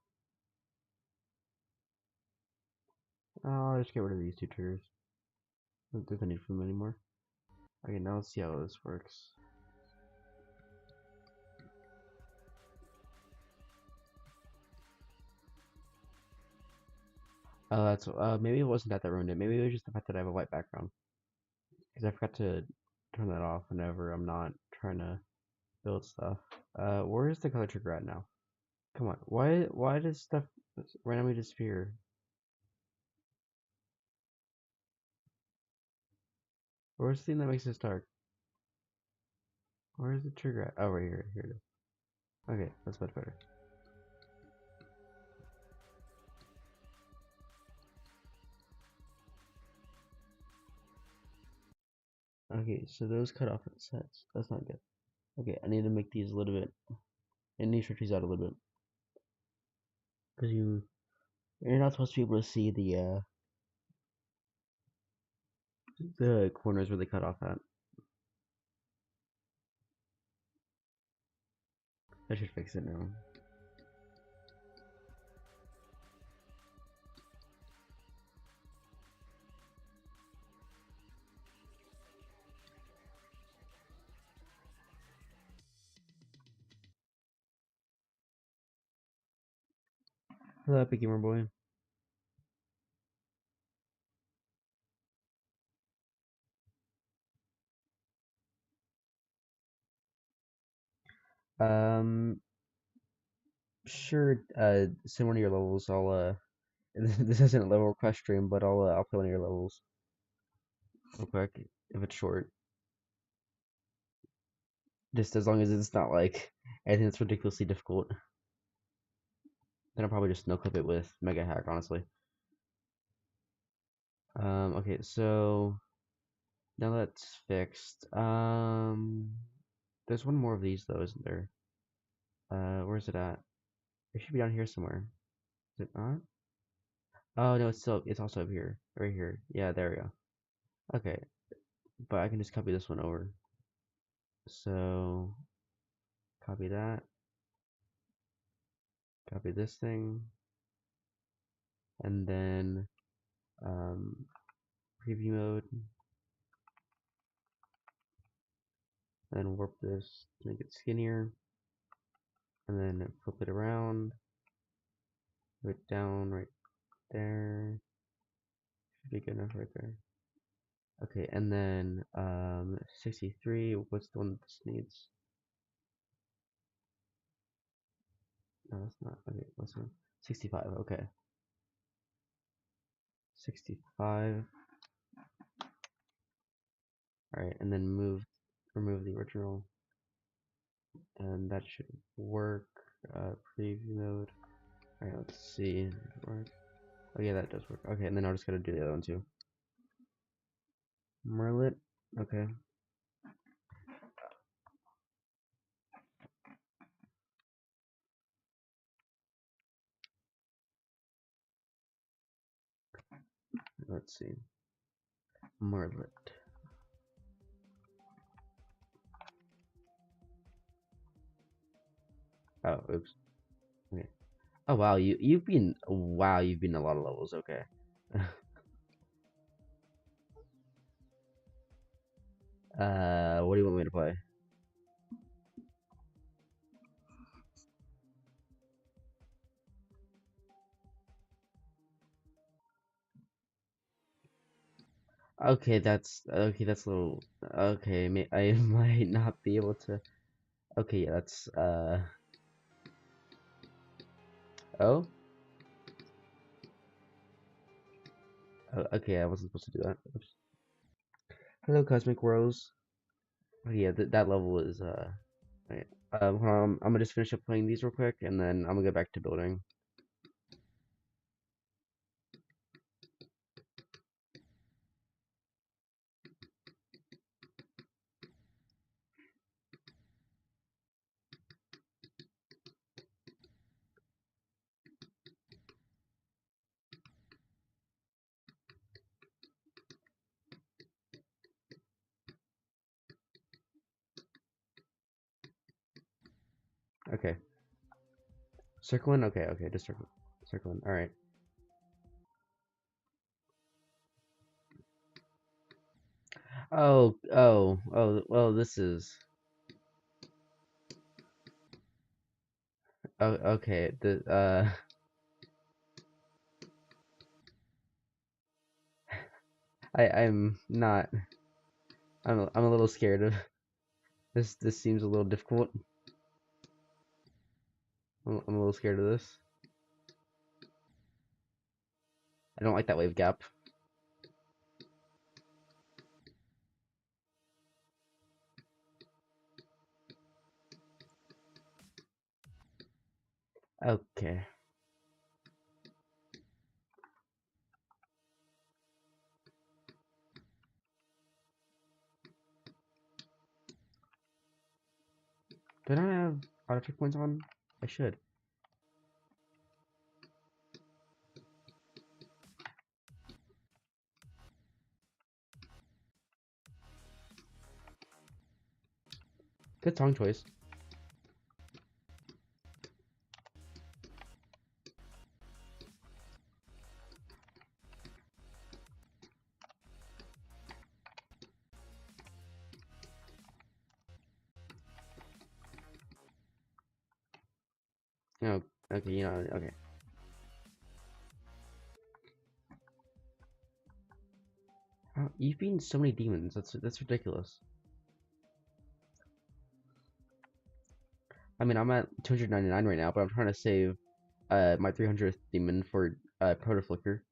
I'll just get rid of these two triggers. There's no need for them anymore. Okay, now let's see how this works. Oh, that's maybe it wasn't that ruined it. Maybe it was just the fact that I have a white background. Because I forgot to turn that off whenever I'm not trying to build stuff. Where is the color trigger at now? Come on, why does stuff randomly disappear? Where's the thing that makes this dark? Where is the trigger at? Oh, right here. Here it is. Okay, that's much better. Okay, so those cut off at sets. That's not good. Okay, I need to make these a little bit. I need to stretch these out a little bit because you're not supposed to be able to see the corners where they cut off at. I should fix it now. Hello, Epic Gamer Boy. Um, sure. Send one of your levels. I'll this isn't a level request stream, but I'll play one of your levels real quick if it's short. Just as long as it's not like anything that's ridiculously difficult. Then I'll probably just no clip it with Mega Hack, honestly. Okay, so now that's fixed. There's one more of these though, isn't there? Where's it at? It should be down here somewhere. Is it not? Oh no, it's also up here. Right here. Yeah, there we go. Okay, but I can just copy this one over. So copy that, copy this thing, and then um, preview mode, then warp this to make it skinnier, and then flip it around, put it down right there. Should be good enough right there. Okay, and then 63. What's the one that this needs? No, that's not. Okay, what's one? 65. Okay, 65. All right, and then remove the original, and that should work. Preview mode. All right, let's see. Work. Oh yeah, that does work. Okay, and then I'll just gotta do the other one too. Merlet. Okay. Let's see. Merlet. Oh, oops. Okay. Oh wow, you've been you've been a lot of levels. Okay. What do you want me to play? Okay, that's a little okay. I might not be able to. Okay, yeah, that's oh, okay. I wasn't supposed to do that. Oops. Hello, Cosmic Rose. Oh yeah, that level is right. Hold on, I'm gonna just finish up playing these real quick, and then I'm gonna go back to building. Okay, circling. Okay, okay, just circling. All right. Oh. Well, this is. Oh, okay. I'm not. I'm a little scared of this. This seems a little difficult. I'm a little scared of this. I don't like that wave gap. Okay. Do I not have auto checkpoints on? I should. Good song choice. No. Okay. Okay. Oh, you've beaten so many demons. That's ridiculous. I mean, I'm at 299 right now, but I'm trying to save my 300th demon for Proto Flicker.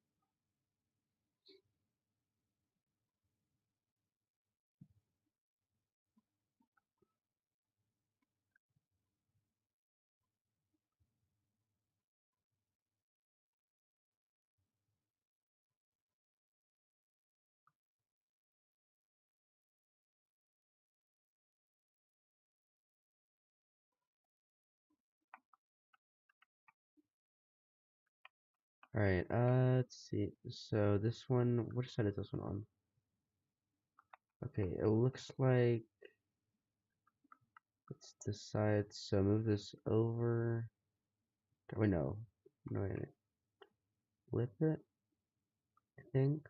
All right. Let's see. So this one, which side is this one on? Okay, it looks like it's this side. So move this over. Wait, no. No, wait. Flip it. I think.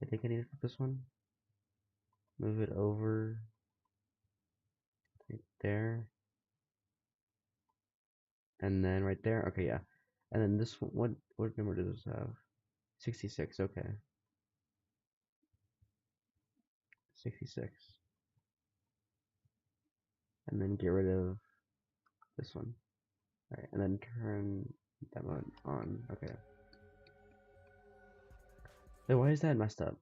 I think I need to flip this one. Move it over right there, and then right there. Okay, yeah. And then this one. What number does this have? 66. Okay, 66. And then get rid of this one. All right, and then turn that one on. Okay. Wait, why is that messed up?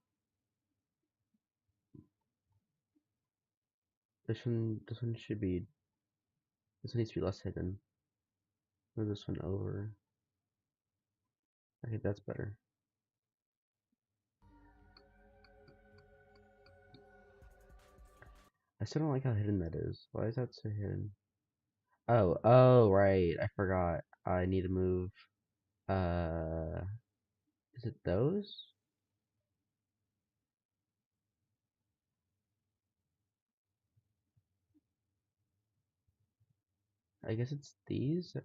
This one should be. This one needs to be less hidden. Move this one over. I think that's better. I still don't like how hidden that is. Why is that so hidden? Oh, right. I forgot. I need to move. Uh, is it those? I guess it's these.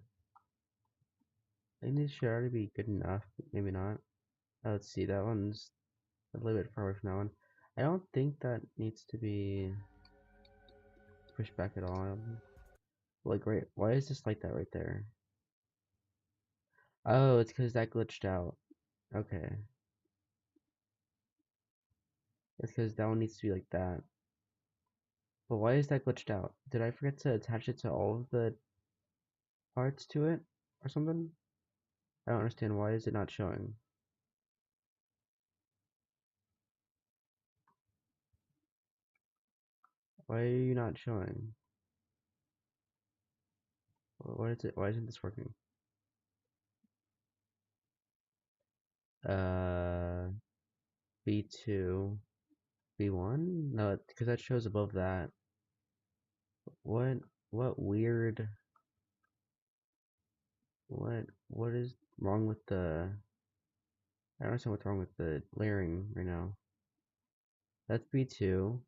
I think these should already be good enough. Maybe not. Let's see. That one's a little bit far away from that one. I don't think that needs to be pushed back at all. Like, right. Why is this like that right there? Oh, it's because that glitched out. Okay. because that one needs to be like that. But why is that glitched out? Did I forget to attach it to all of the parts to it or something? I don't understand. Why is it not showing? Why are you not showing? What is it? Why isn't this working? Uh, B2, B1? No, because that shows above that. What? What weird? What is wrong with the? I don't understand what's wrong with the layering right now. That's B2.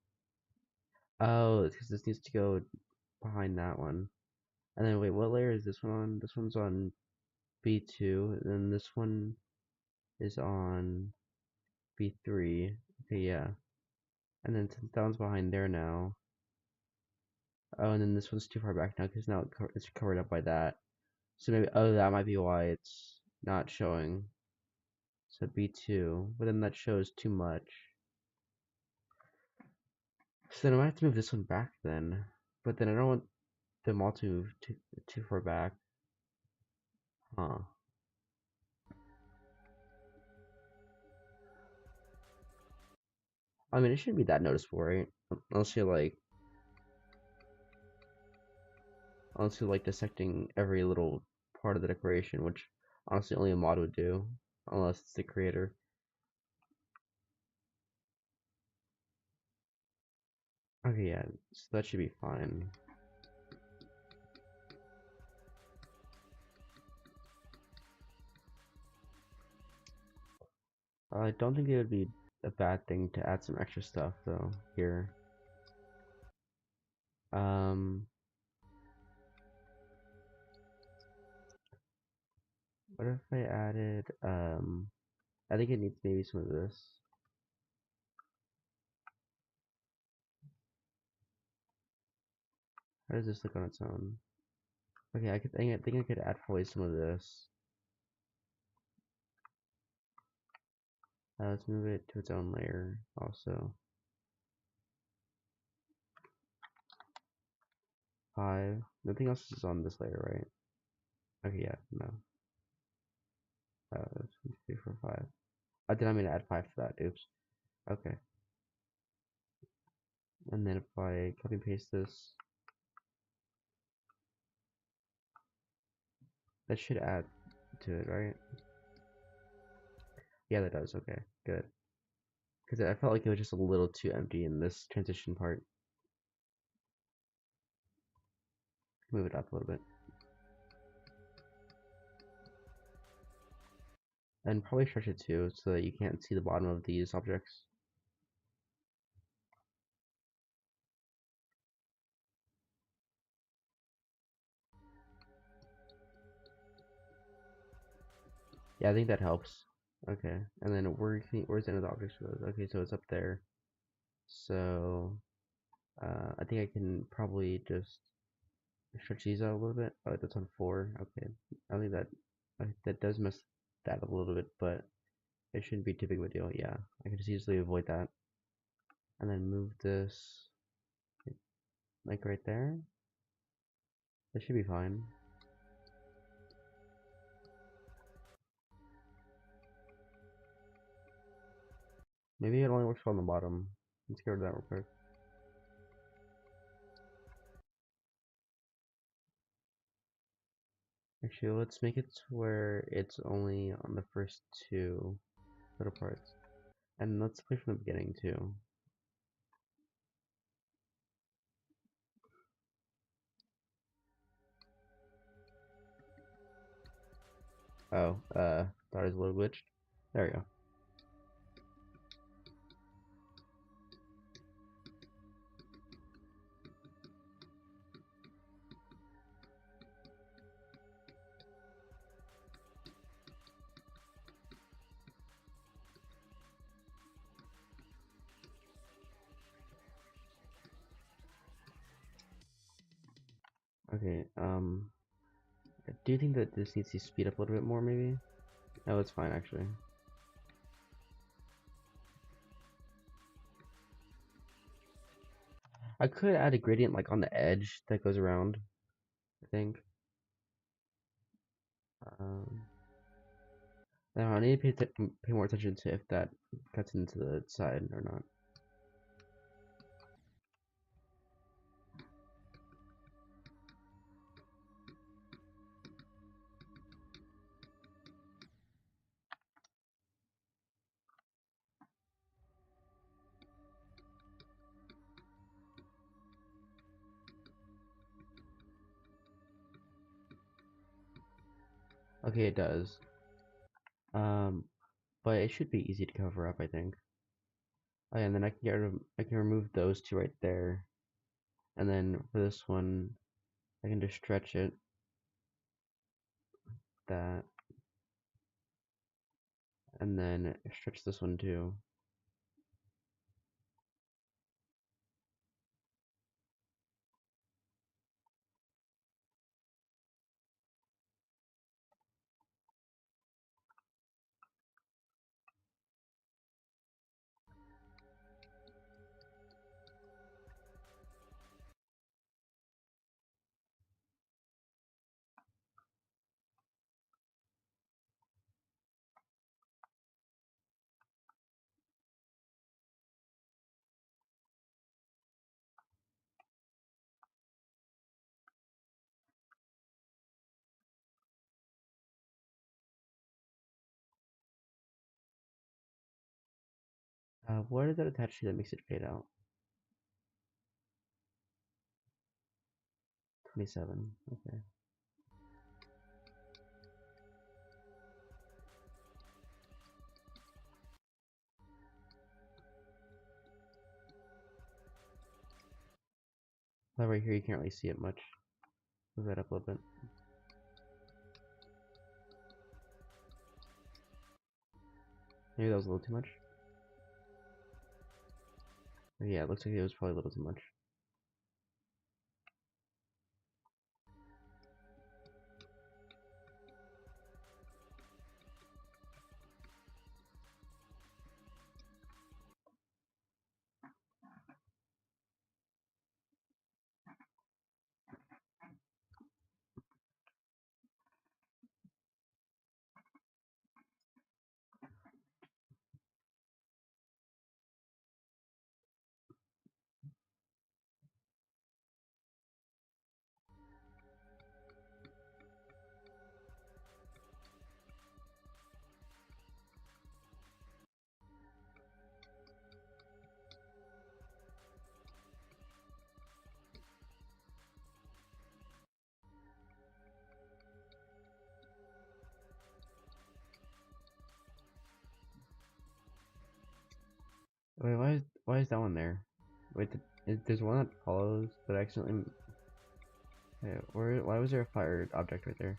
Oh, because this needs to go behind that one. And then wait, what layer is this one on? This one's on B2, and then this one is on B3. Okay, yeah. And then since that one's behind there now. Oh, and then this one's too far back now because now it's covered up by that. So maybe, oh, that might be why it's not showing. So B2, but then that shows too much. So then I might have to move this one back then. But then I don't want them all to move too far back. Huh. I mean, it shouldn't be that noticeable, right? Unless you're like dissecting every little part of the decoration, which honestly only a mod would do, unless it's the creator. Okay, yeah, so that should be fine. I don't think it would be a bad thing to add some extra stuff though here. Um, what if I added I think it needs maybe some of this. How does this look on its own? Okay, I think I could add probably some of this. Let's move it to its own layer also. 5. Nothing else is on this layer, right? Okay, yeah, no. 1, 2, 3, 4, 5. I did not mean to add 5 to that. Oops. Okay. And then if I copy and paste this, that should add to it, right? Yeah, that does. Okay, good. Because I felt like it was just a little too empty in this transition part. Move it up a little bit. And probably stretch it too, so that you can't see the bottom of these objects. Yeah, I think that helps. Okay, and then where's the end of the object? Okay, so it's up there. So I think I can probably just stretch these out a little bit. Oh, that's on 4. Okay, I think that does mess that up a little bit, but it shouldn't be too big of a deal. Yeah, I can just easily avoid that. And then move this like right there. That should be fine. Maybe it only works on the bottom. Let's get rid of that real quick. Actually, let's make it to where it's only on the first 2 little parts. And let's play from the beginning too. Oh, thought it was a little glitched. There we go. Okay, do you think that this needs to speed up a little bit more, maybe? No, it's fine, actually. I could add a gradient like on the edge that goes around, I think. Um, Now I need to pay more attention to if that cuts into the side or not. Okay, it does. Um, but it should be easy to cover up, I think. Oh, yeah, and then I can remove those two right there, and then for this one, I can just stretch it that, and then stretch this one too. What is that attached to that makes it fade out? 27. Okay. That right here you can't really see it much. Move that up a little bit. Maybe that was a little too much. Yeah, it looks like it was probably a little too much. Wait, why is that one there? Wait, there's one that follows that accidentally. Wait, why was there a fired object right there?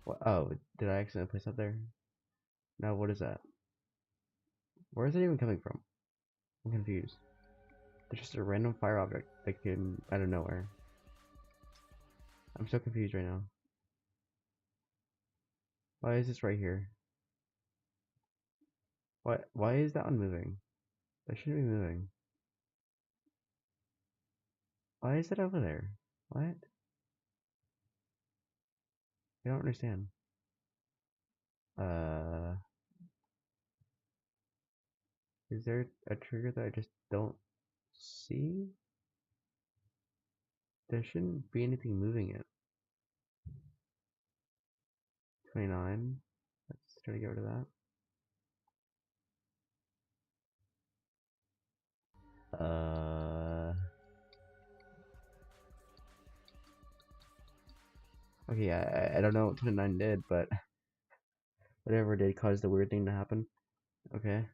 What? Oh, did I accidentally place that there? No, what is that? Where is it even coming from? I'm confused. It's just a random fire object that came out of nowhere. I'm so confused right now. Why is this right here? Why is that one moving? That shouldn't be moving. Why is it over there? What? I don't understand. Uh, is there a trigger that I just don't see? There shouldn't be anything moving it. 29. Let's try to get rid of that. Okay, I don't know what 29 did, but whatever did caused the weird thing to happen. Okay.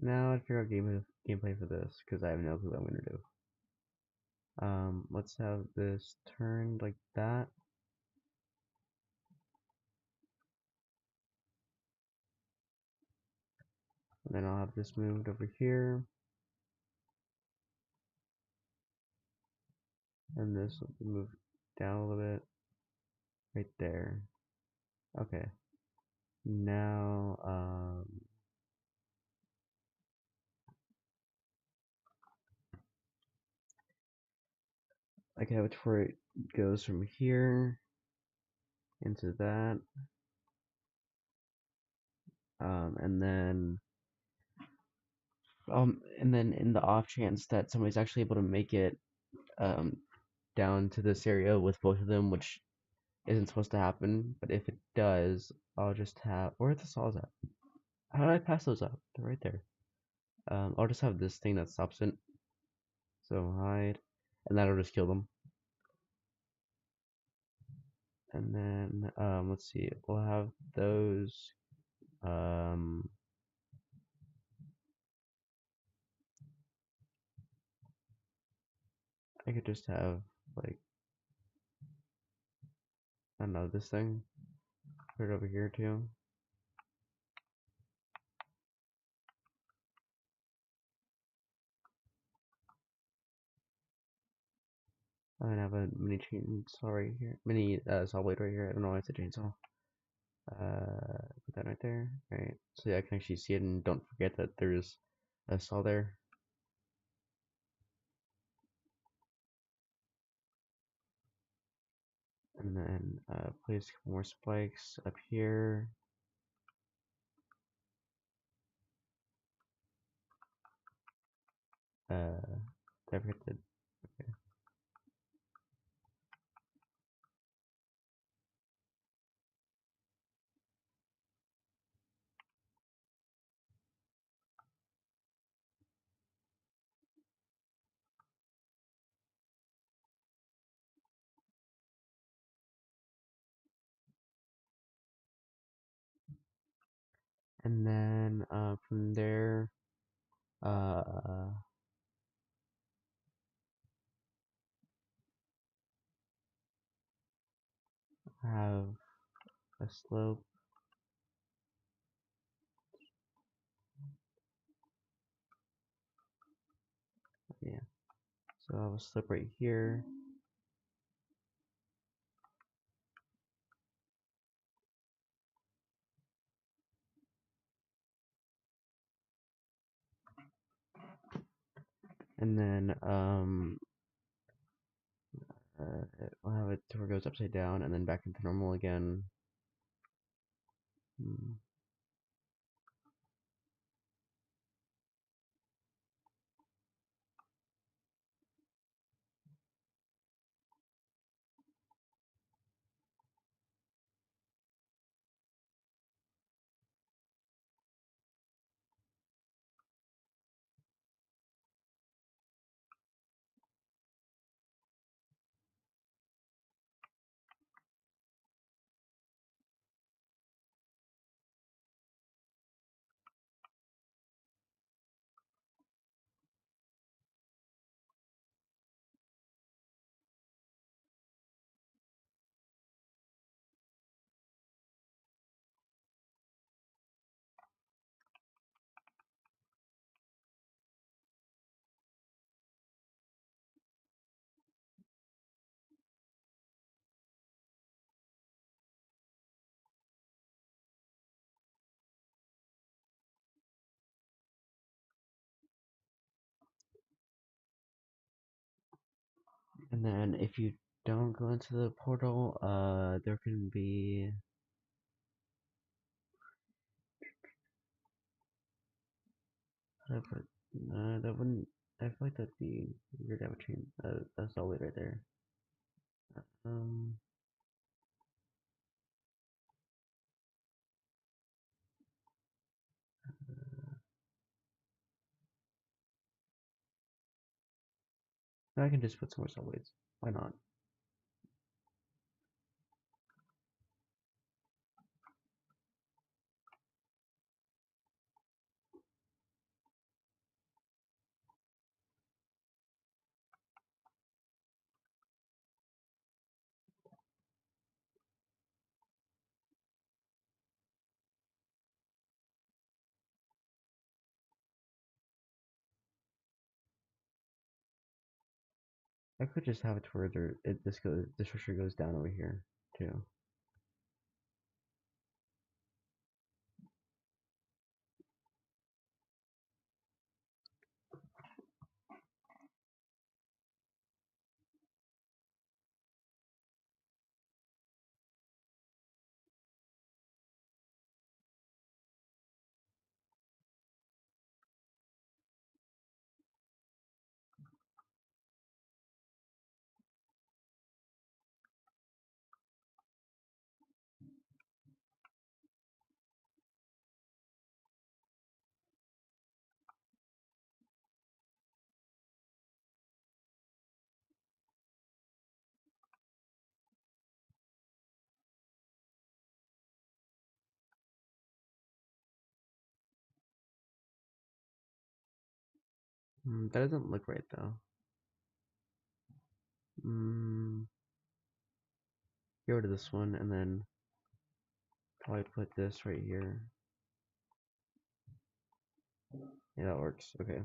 Now I figure out gameplay for this, because I have no clue what I'm gonna do. Let's have this turned like that. And then I'll have this moved over here. And this will move down a little bit. Right there. Okay. Now, okay, which where it goes from here into that. And then in the off chance that somebody's actually able to make it um, down to this area with both of them, which isn't supposed to happen, but if it does, I'll just have, where are the saws at? How did I pass those up? They're right there. I'll just have this thing that stops it, so hide, and that'll just kill them. And then, let's see, we'll have those, I could just have, like, I don't know, this thing, put it over here too. And have a mini chainsaw right here, mini saw blade right here. I don't know why it's a chainsaw. Put that right there. Right, so yeah, I can actually see it, and don't forget that there's a saw there. And then place a couple more spikes up here. Did I forget the, okay. And then from there, uh, have a slope. Yeah, so I have a slope right here. And then I'll have it to where it goes upside down and then back into normal again. Hmm. And then if you don't go into the portal, there can be, that wouldn't, I feel like that'd be weird to have a chain, that's all right there. Um, I can just put some more saw blades. Why not? I could just have it to where the structure goes down over here too. That doesn't look right though. Go to this one and then probably put this right here. Yeah, that works. Okay.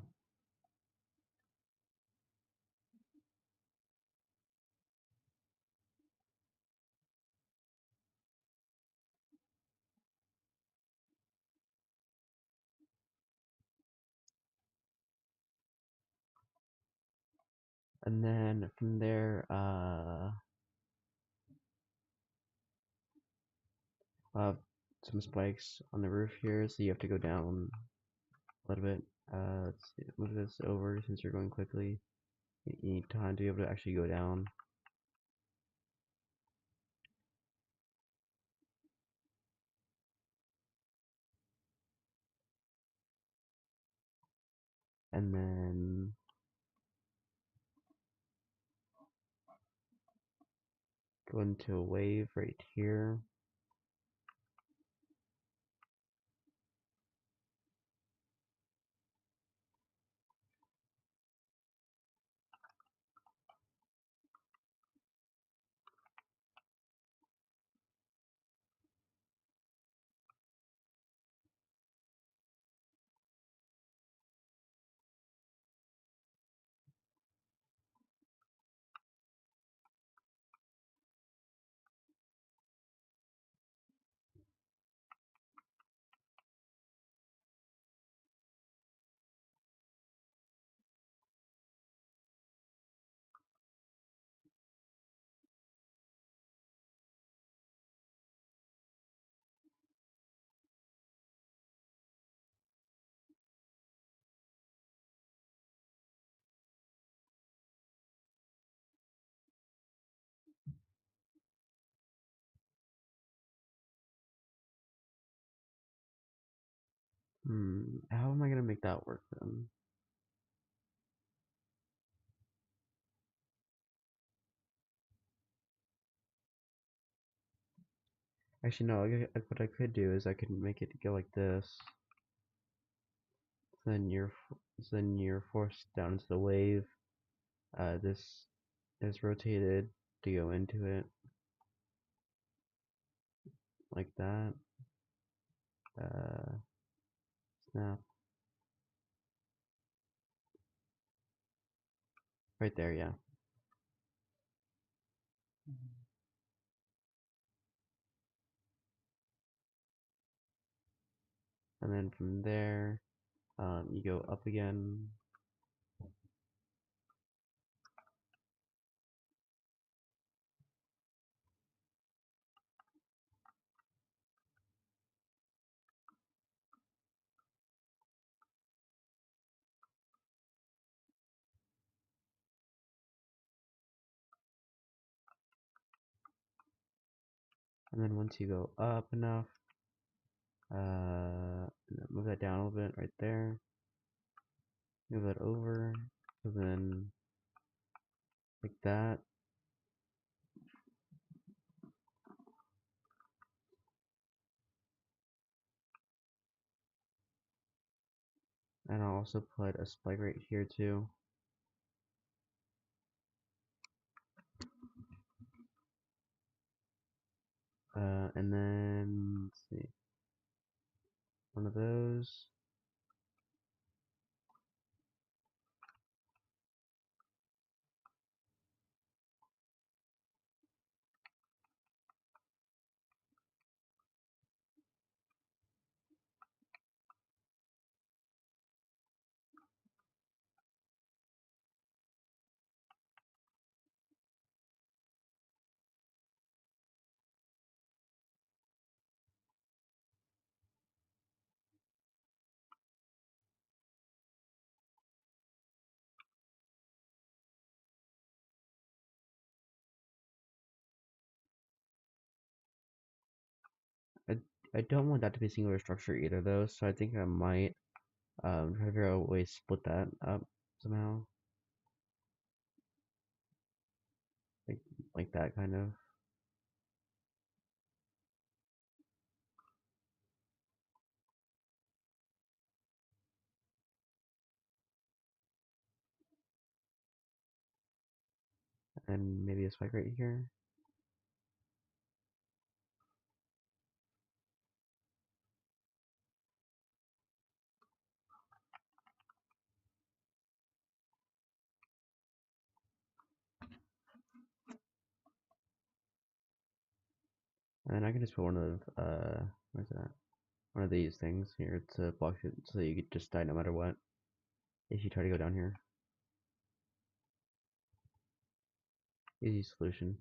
And then from there, I'll have some spikes on the roof here, so you have to go down a little bit. Let's see, move this over since you're going quickly. You need time to be able to actually go down. And then go into a wave right here. How am I gonna make that work then? Actually, no. What I could do is I could make it go like this. Then you're forced down into the wave. This is rotated to go into it like that. Uh, Snap right there, yeah. And then from there, you go up again. And then once you go up enough, move that down a little bit right there. Move that over, and then like that. And I'll also put a spike right here too. And then let's see, one of those. I don't want that to be a singular structure either, though, so I think I might try to figure out a way to split that up somehow, like like that kind of. And maybe a spike right here. And I can just put one of, where's that? One of these things here to block it so that you could just die no matter what if you try to go down here. Easy solution.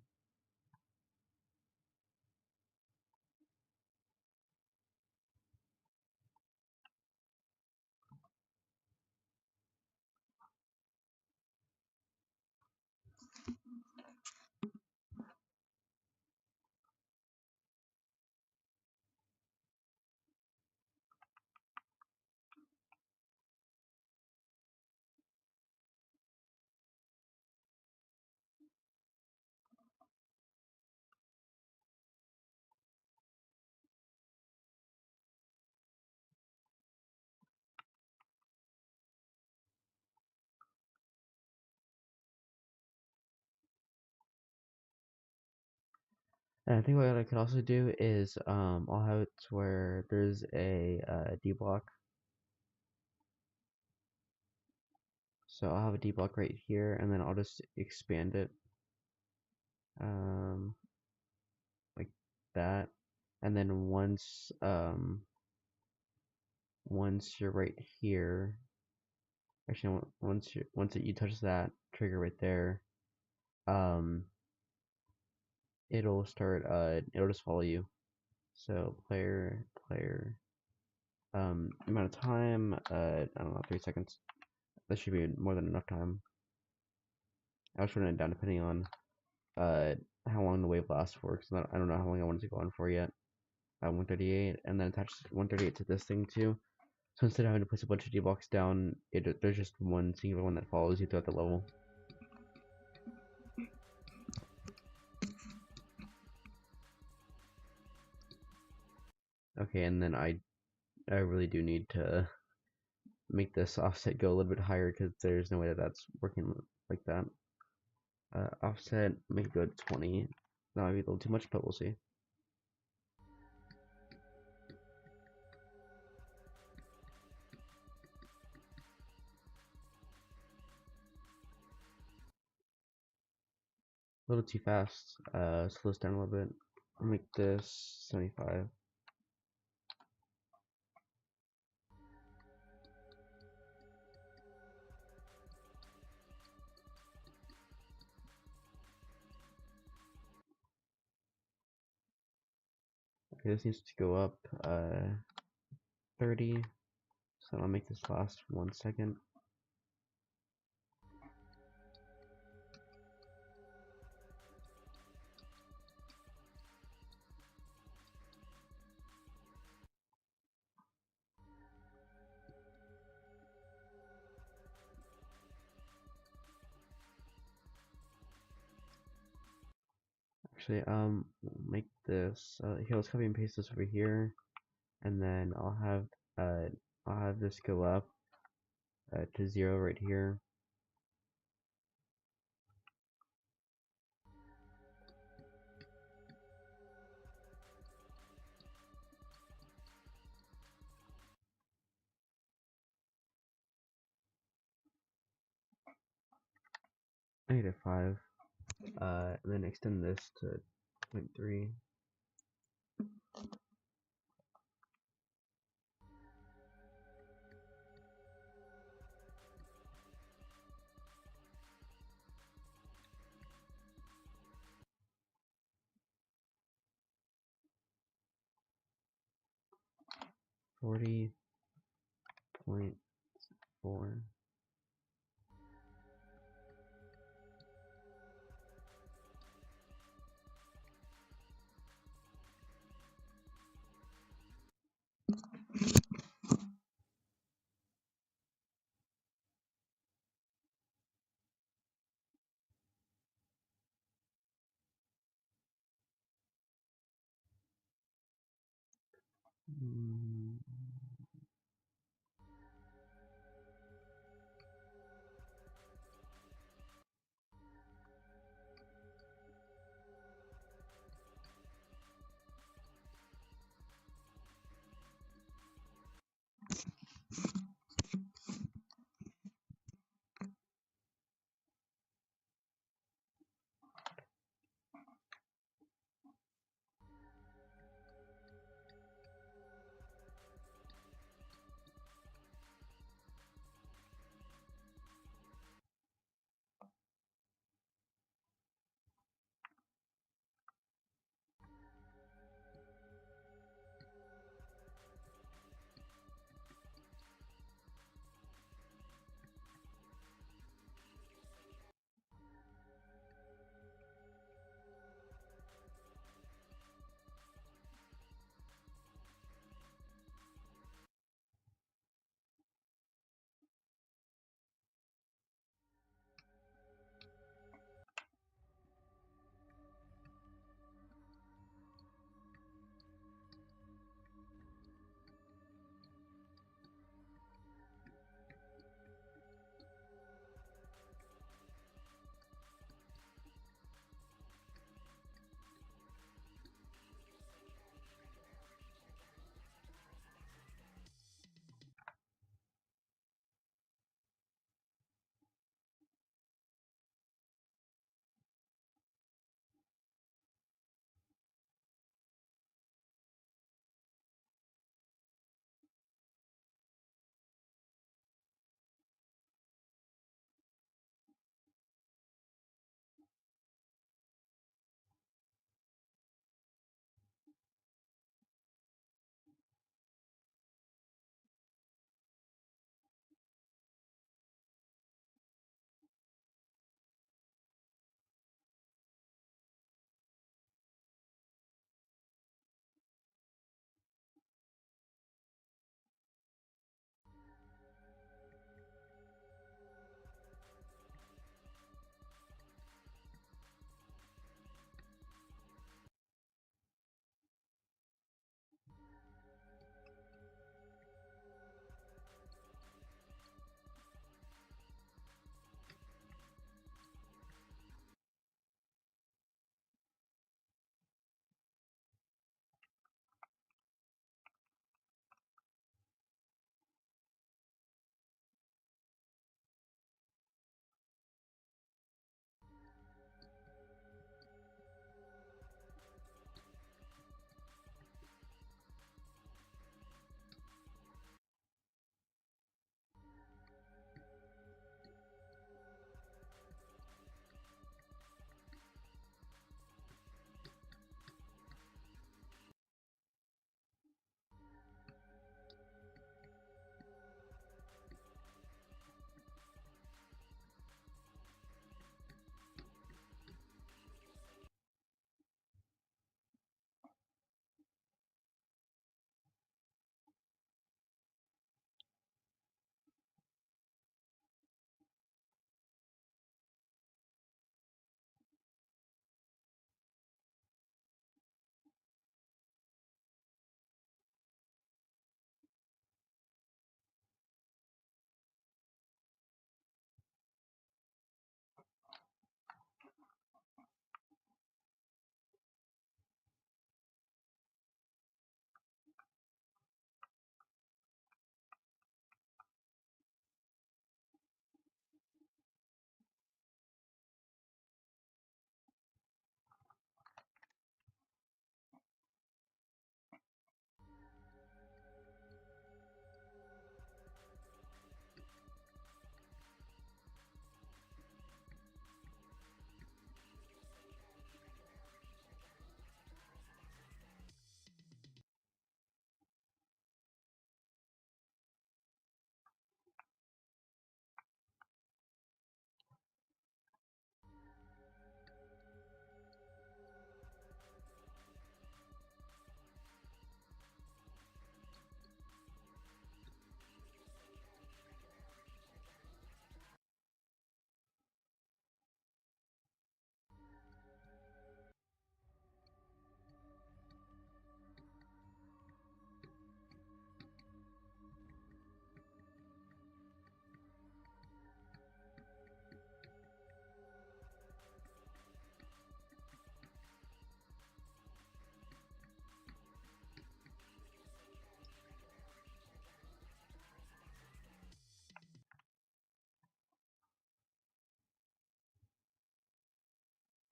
And I think what I could also do is I'll have it to where there's a D block. So I'll have a D block right here, and then I'll just expand it um, like that. And then once you're right here, actually once you touch that trigger right there, um, it'll just follow you. So player, amount of time, I don't know, 3 seconds. That should be more than enough time. I was running it down depending on how long the wave lasts for, because I don't know how long I want it to go on for yet. 138, and then attach 138 to this thing too. So instead of having to place a bunch of D-blocks down, there's just one singular one that follows you throughout the level. Okay, and then I really do need to make this offset go a little bit higher because there's no way that that's working like that. Offset, make it go to 20. That might be a little too much, but we'll see. A little too fast. Slow us down a little bit. I'll make this 75. Okay, this needs to go up 30. So I'll make this last 1 second. Actually, make this here. Let's copy and paste this over here, and then I'll have this go up to 0 right here. -5. And then extend this to 0.3. $40.4. Mm,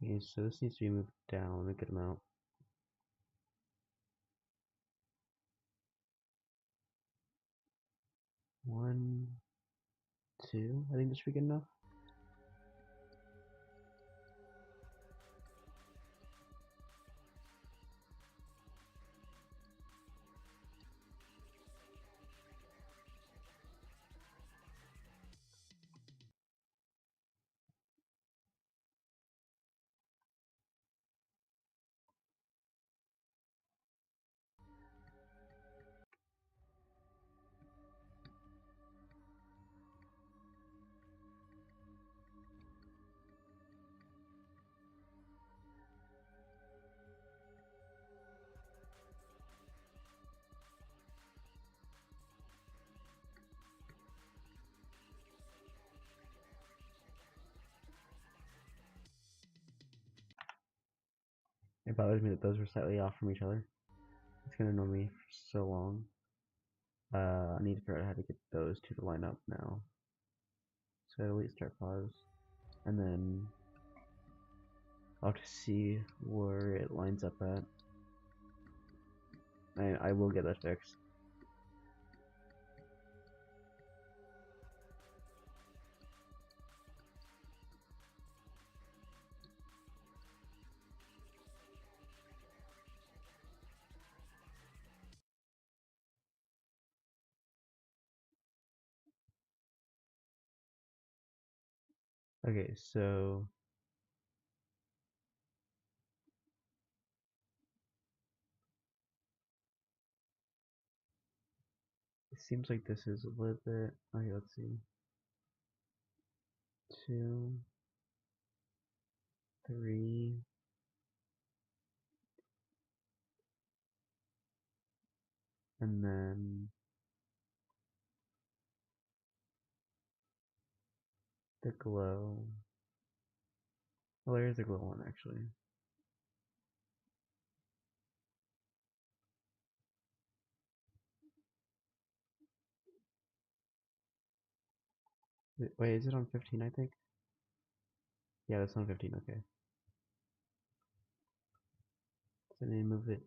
Okay, so this needs to be moved down a good amount. One, two, I think this should be good enough. It bothers me that those were slightly off from each other. It's gonna annoy me for so long. I need to figure out how to get those two to line up now. So delete start pause, and then I'll have to see where it lines up at. I will get that fixed. Okay, so it seems like this is a little bit. Okay, let's see. 2, 3, and then the glow. Oh, there's the glow one actually. Wait, is it on 15? I think. Yeah, that's on 15. Okay. So then move it.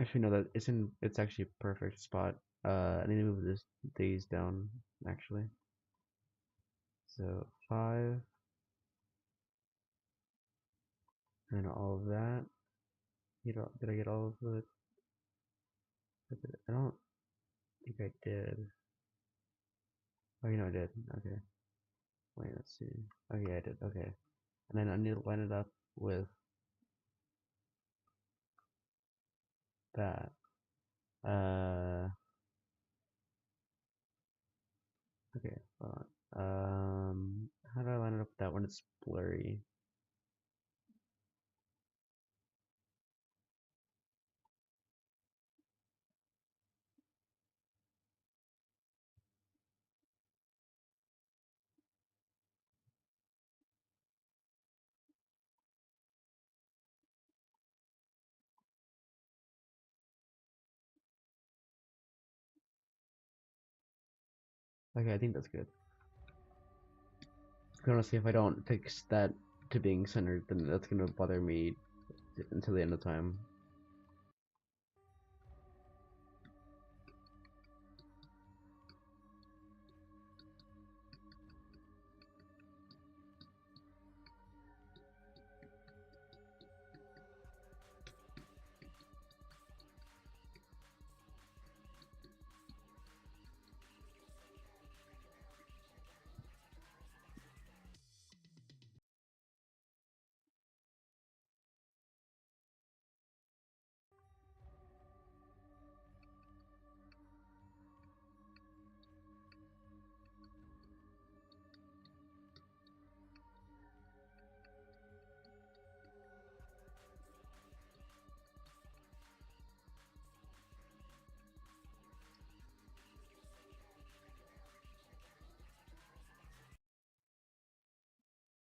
Actually, no, that it's in. It's actually a perfect spot. I need to move these down actually. So 5, and all of that. Did I get all of it? I don't think I did. Oh, I did. Okay. Wait, let's see. Oh, yeah, I did. Okay. And then I need to line it up with that. Okay, hold on. How do I line it up with that when it's blurry? Okay, I think that's good. Honestly, if I don't fix that to being centered, then that's gonna bother me until the end of time.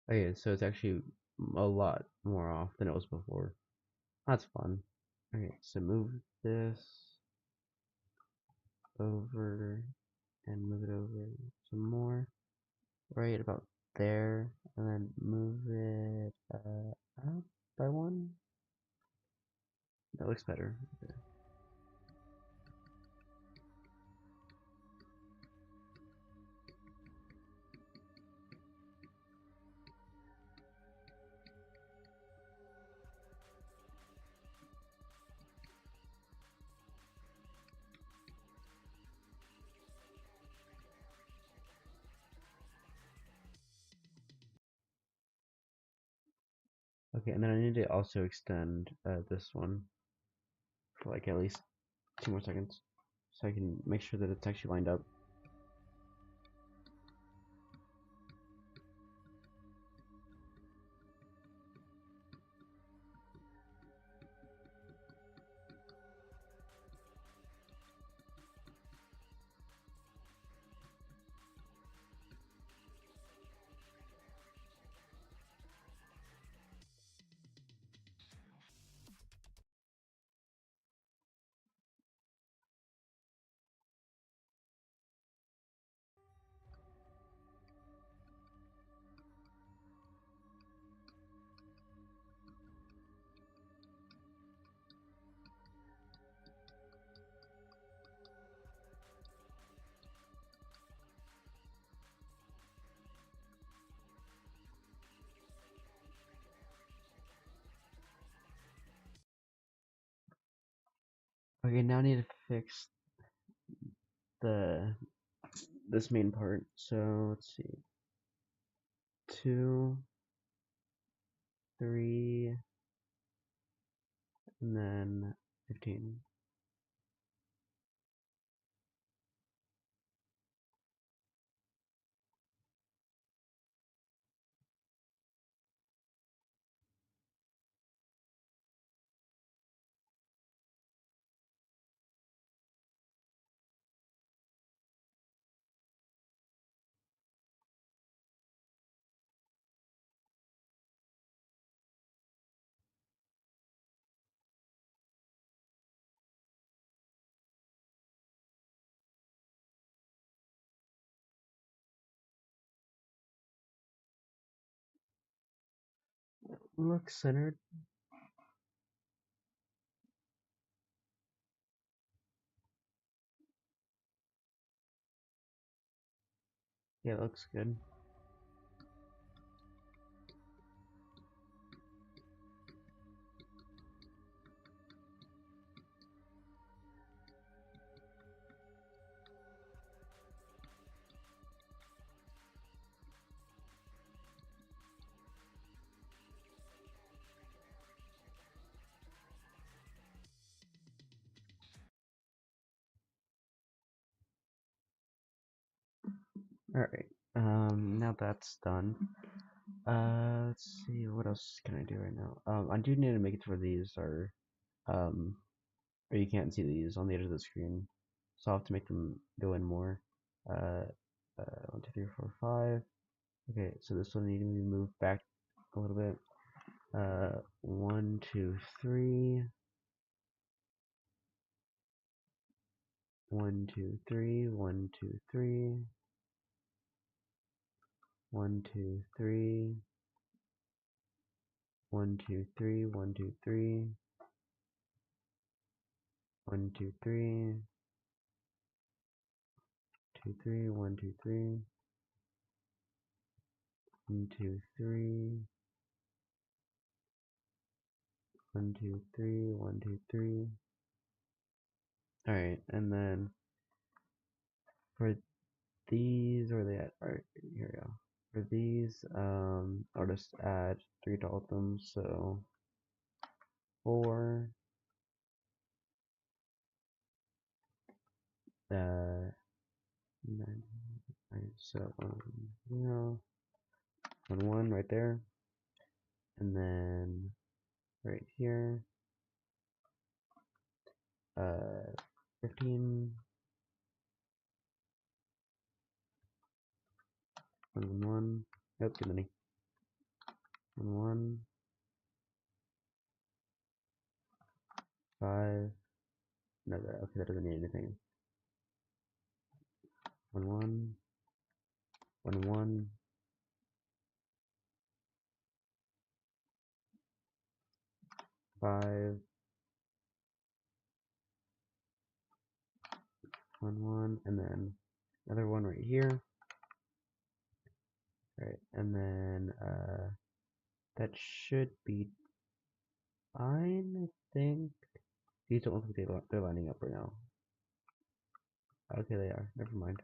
Okay, so it's actually a lot more off than it was before. That's fun. Okay, so move this over and move it over some more. Right about there, and then move it looks better. Okay. Okay, and then I need to also extend this one for like at least 2 more seconds, so I can make sure that it's actually lined up. Okay, now I need to fix the this main part. So let's see, 2, 3, and then 15. Looks centered. Yeah, it looks good. Alright, now that's done. Let's see, what else can I do right now? I do need to make it to where these are, or you can't see these on the edge of the screen. So I'll have to make them go in more. Uh, 1, 2, 3, 4, 5. Okay, so this one needs to be moved back a little bit. 1, 2, 3. 1, 2, 3. 1, 2, 3. 1, 2, 3. 1, 2, 3. 1, 2, 3. 1, 2, 3. 2, 3. 1, 2, 3. 1, 2, 3. 1, 2, 3. 1, 2, 3. Alright, and then for these, where are they at? Alright, here we go. For these, I'll just add 3 to all of them, so 4, 9, alright, so 0, 1, 1 right there, and then right here, 15, 1, 1, nope, too many, 1, 1, 5, no, okay, that doesn't need anything, 1, 1, 1, 1, 5, one, and then another one right here. Right, and then that should be fine, I think. These don't look like they're lining up right now. Okay, they are. Never mind.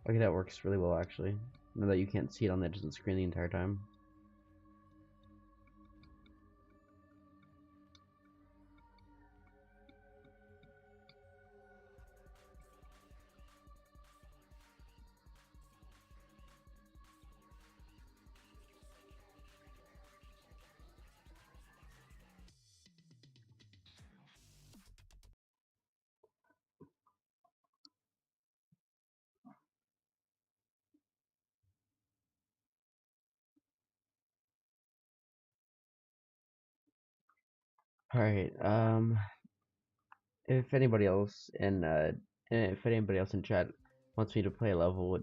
Okay, that works really well actually. Now that you can't see it on the edge of the screen the entire time. Alright, if anybody else in chat wants me to play a level,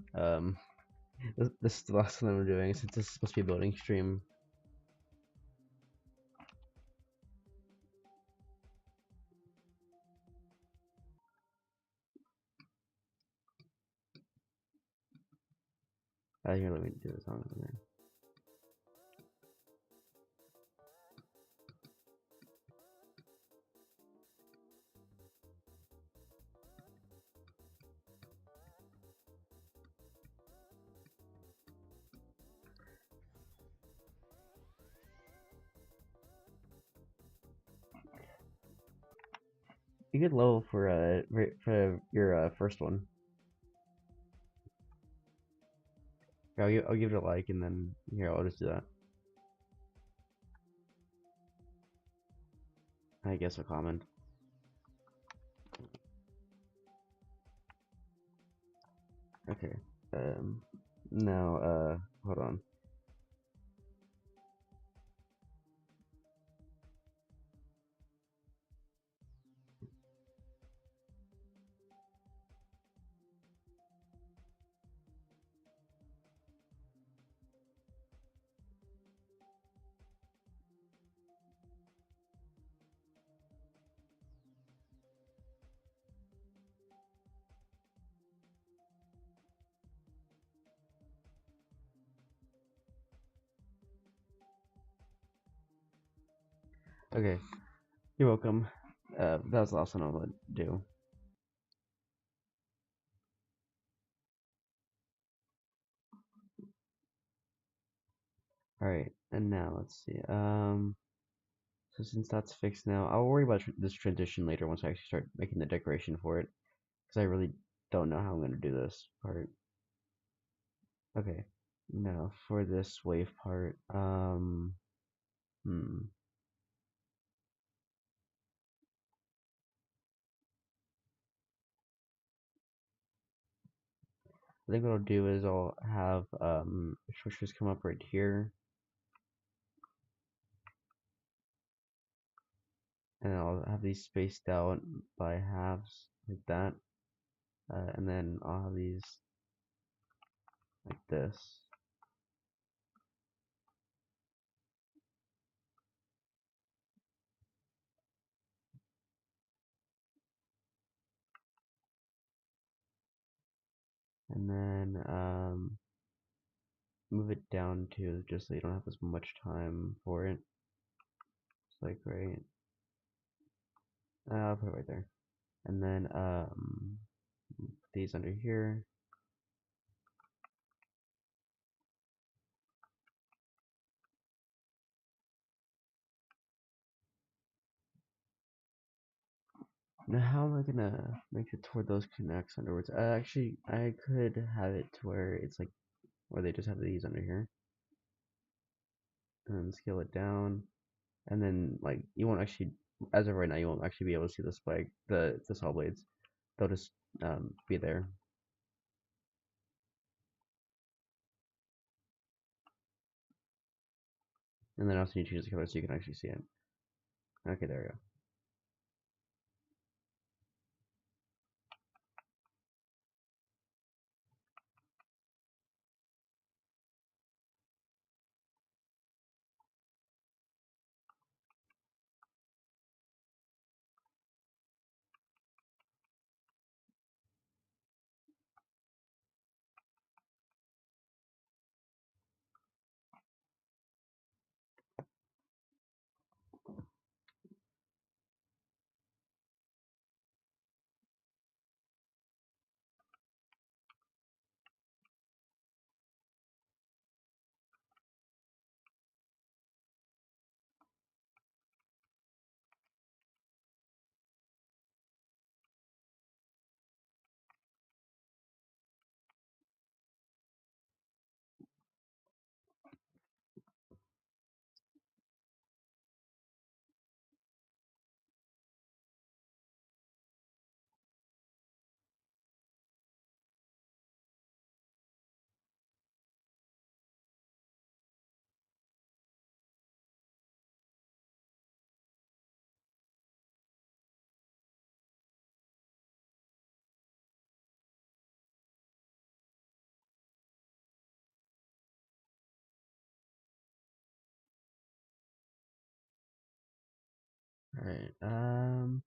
this is the last one I'm doing since this is supposed to be a building stream. Here, let me do this on there. You could level for your first one. I'll give it a like, and then here I'll just do that. I guess a comment. Okay. Now hold on. Okay. You're welcome. That was the last one I'll do. Alright, and now let's see. So since that's fixed now, I'll worry about this transition later once I actually start making the decoration for it, because I really don't know how I'm gonna do this part. Okay, now for this wave part, I think what I'll do is I'll have switches come up right here, and I'll have these spaced out by halves like that, and then I'll have these like this. And then move it down to just so you don't have as much time for it. It's like right. I'll put it right there. And then these under here. Now, how am I gonna make it toward those connects underwards? Actually, I could have it to where it's like where they just have these under here, and scale it down, and then like you won't actually, as of right now, you won't actually be able to see the spike, the saw blades. They'll just be there, and then also you change the color so you can actually see it. Okay, there we go. All right. And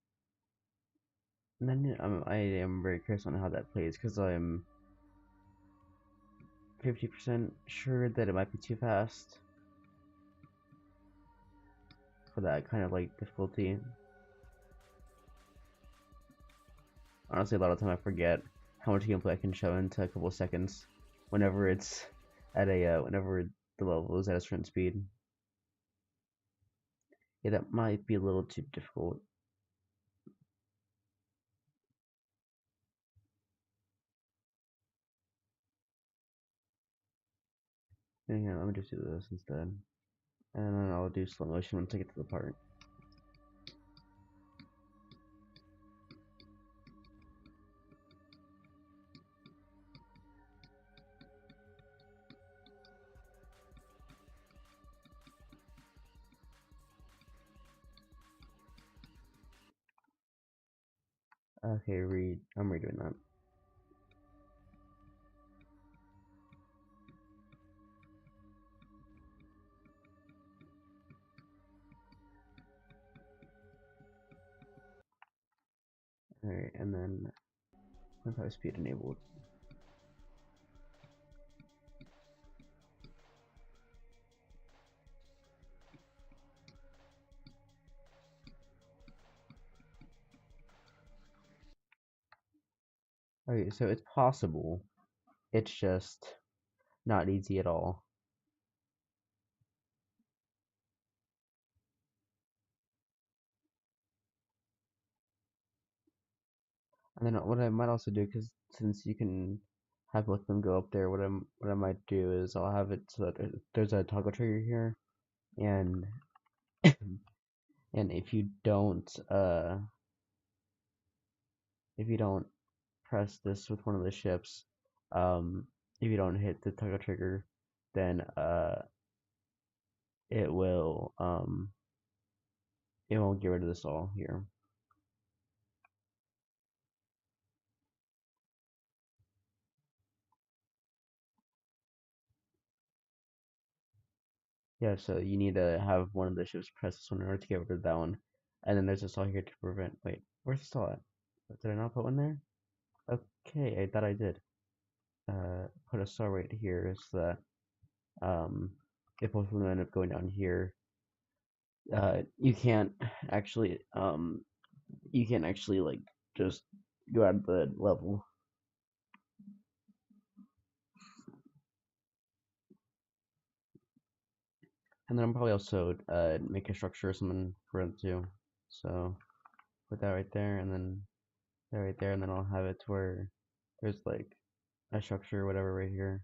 then I am very curious on how that plays because I'm 50% sure that it might be too fast for that kind of like difficulty. Honestly, a lot of time I forget how much gameplay I can show into a couple of seconds whenever it's at a whenever the level is at a certain speed. Yeah, that might be a little too difficult. Yeah, let me just do this instead. And then I'll do slow motion once I get to the part. Okay, I'm redoing that. Alright, and then let's have speed enabled. Okay, so it's possible. It's just not easy at all. And then what I might also do, because since you can have both of them go up there, what I might do is I'll have it so that there's a toggle trigger here, and and if you don't press this with one of the ships, um, if you don't hit the toggle trigger, then it will it won't get rid of this all here. Yeah, so you need to have one of the ships press this one in order to get rid of that one. And then there's a saw here to prevent. Wait, where's the saw at? Did I not put one there? Okay, I thought I did. Put a saw right here so that if both of them end up going down here, you can't actually like just go out of the level. And then I'm probably also make a structure or something for it too. So put that right there, and then that right there, and then I'll have it to where there's like a structure or whatever right here.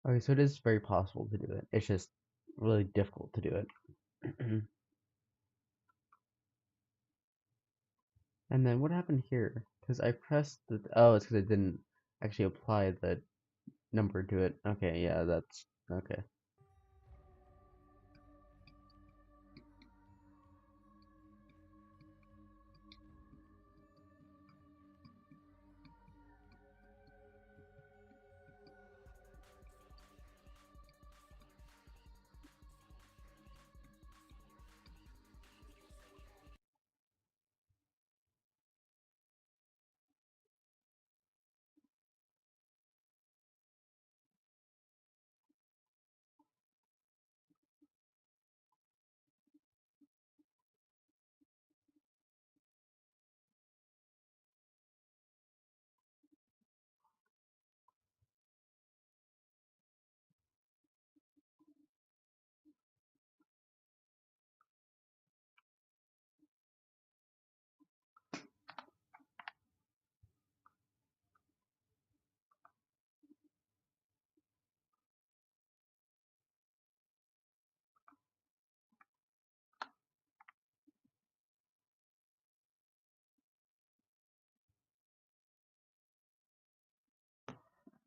Okay, so it is very possible to do it. It's just really difficult to do it. And then what happened here? Because I pressed the oh, it's because I didn't actually apply the number to it. Okay, yeah, that's okay.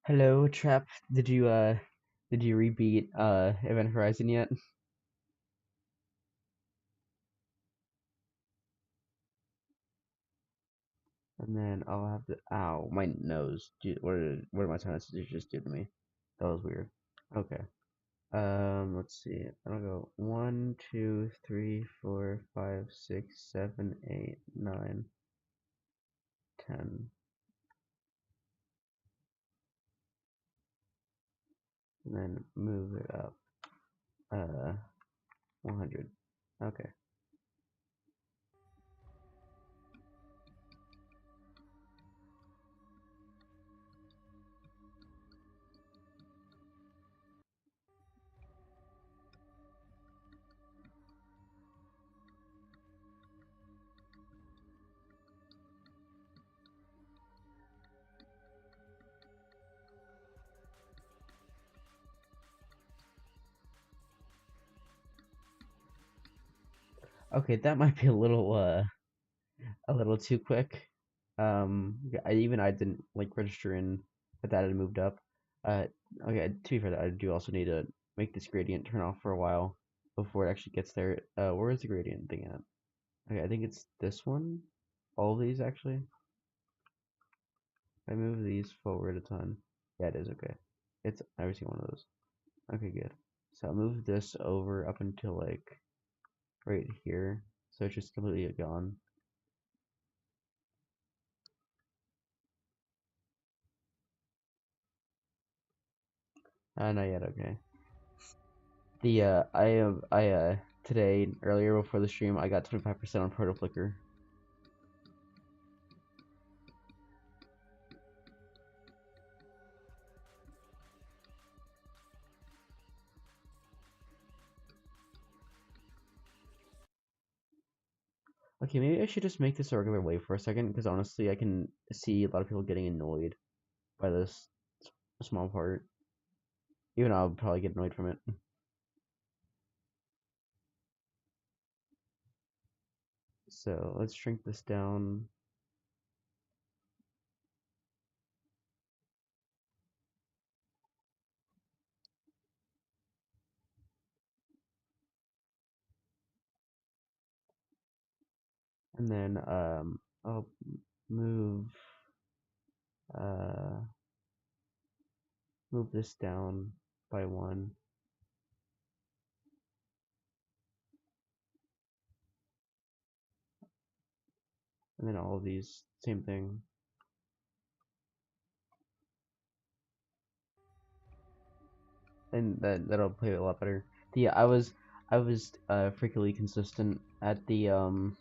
Hello, Trap. Did you rebeat Event Horizon yet? And then I'll have to ow, my nose. Dude, what are my sinuses just do to me? That was weird. Okay. Let's see. I'll go 1, 2, 3, 4, 5, 6, 7, 8, 9, 10. And then move it up. 100. Okay. Okay, that might be a little too quick. Yeah, I didn't like register in that had moved up. Uh, okay. To be fair, I do also need to make this gradient turn off for a while before it actually gets there. Where is the gradient thing at? Okay, I think it's this one. All of these actually. I move these forward a ton. Yeah, it is okay. It's every single one of those. Okay, good. So I'll move this over up until like right here, so it's just completely gone. Not yet. Okay. The I today earlier before the stream I got 25% on Proto Flicker. Okay, maybe I should just make this a regular wave for a second, because honestly, I can see a lot of people getting annoyed by this small part. Even I'll probably get annoyed from it. So let's shrink this down. And then I'll move uh move this down by 1. And then all of these, same thing. And that'll play a lot better. Yeah, I was freakily consistent at the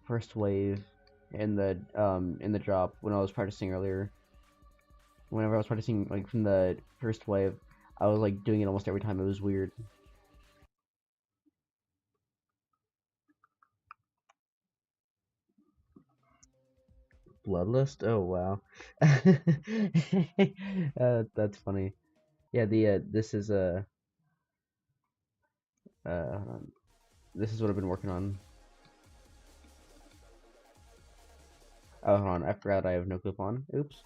first wave in the drop when I was practicing earlier. Whenever I was practicing like from the first wave, I was like doing it almost every time. It was weird. Bloodlust? Oh wow. That's funny. Yeah, the this is hold on. This is what I've been working on. Oh, hold on. I forgot I have no clip on. Oops.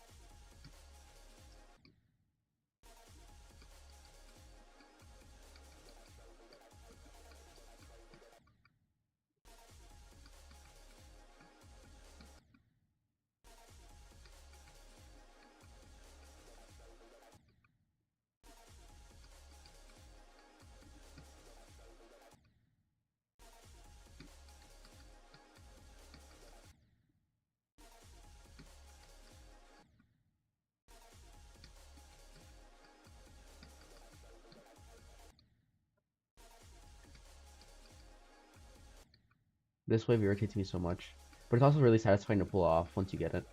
This wave irritates me so much, but it's also really satisfying to pull off once you get it.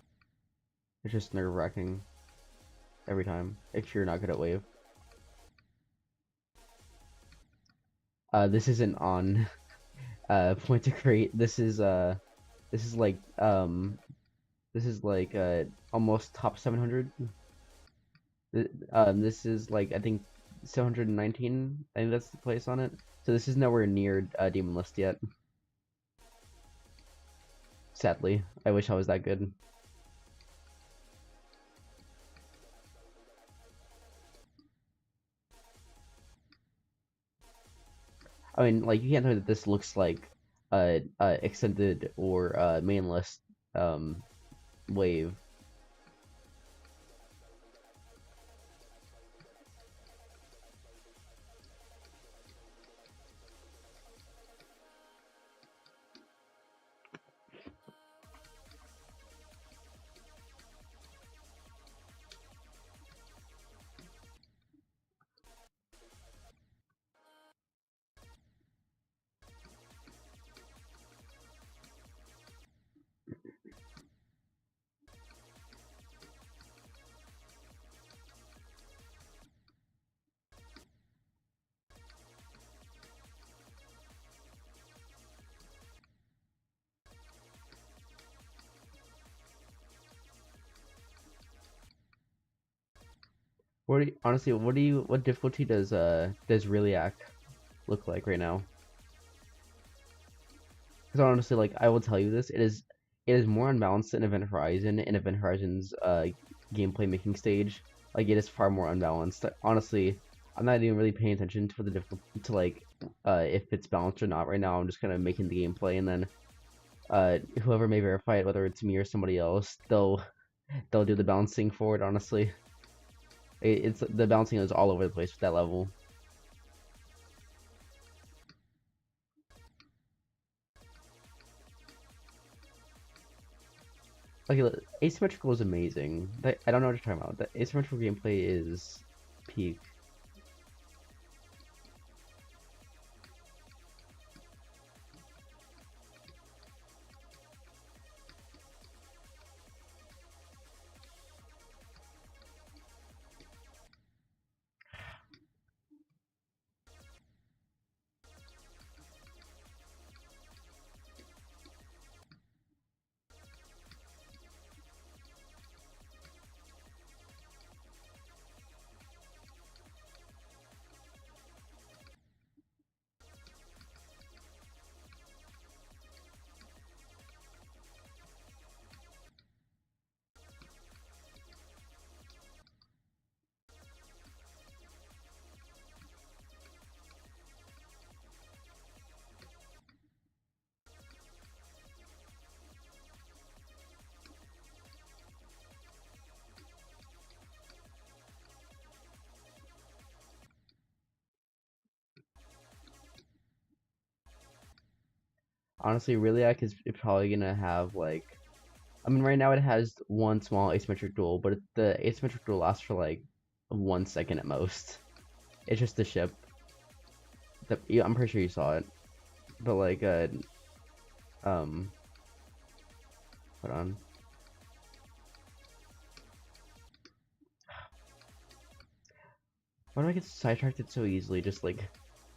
It's just nerve-wracking every time if you're not good at wave. This isn't on point to create. This is like this is like almost top 700. This is like I think 719. I think that's the place on it. So this is nowhere near Demon List yet. Sadly, I wish I was that good. I mean, like you can't tell me that this looks like extended or main list um wave. Honestly, what difficulty does Reliac look like right now? Because honestly, like I will tell you this, it is more unbalanced than Event Horizon and Event Horizon's gameplay making stage. Like it is far more unbalanced. Honestly, I'm not even really paying attention to the difficulty to like if it's balanced or not right now. I'm just kind of making the gameplay, and then whoever may verify it, whether it's me or somebody else, they'll do the balancing for it. Honestly, it's the balancing is all over the place with that level. Okay, asymmetrical is amazing. I don't know what you're talking about. The asymmetrical gameplay is peak. Honestly, Reliac is probably gonna have like, I mean, right now it has one small asymmetric duel, but the asymmetric duel lasts for like 1 second at most. It's just the ship. Yeah, I'm pretty sure you saw it, but like, um, hold on. Why do I get sidetracked so easily? Just like,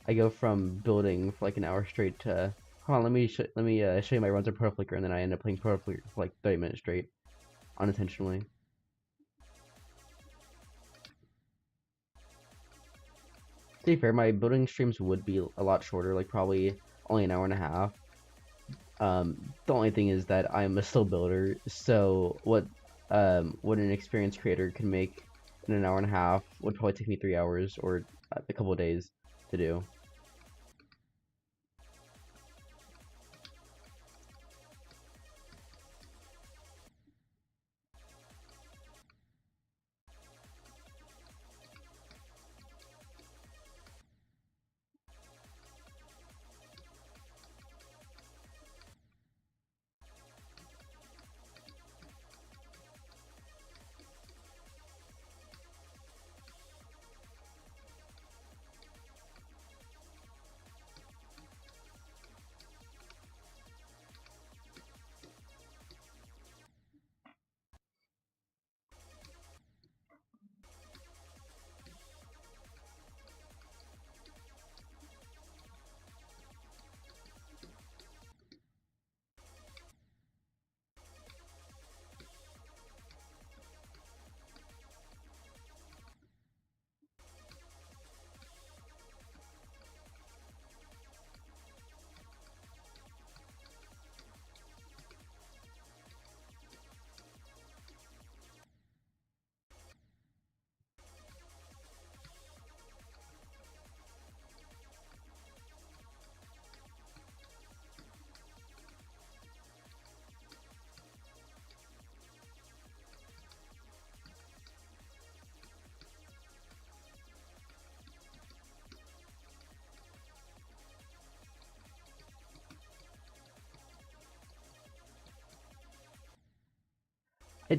I go from building for like an hour straight to, hold on, let me show you my runs of Pro Flicker, and then I end up playing Pro Flicker for like 30 minutes straight, unintentionally. To be fair, my building streams would be a lot shorter, like probably only an hour and a half. The only thing is that I'm a slow builder, so what an experienced creator can make in an hour and a half would probably take me 3 hours or a couple of days to do.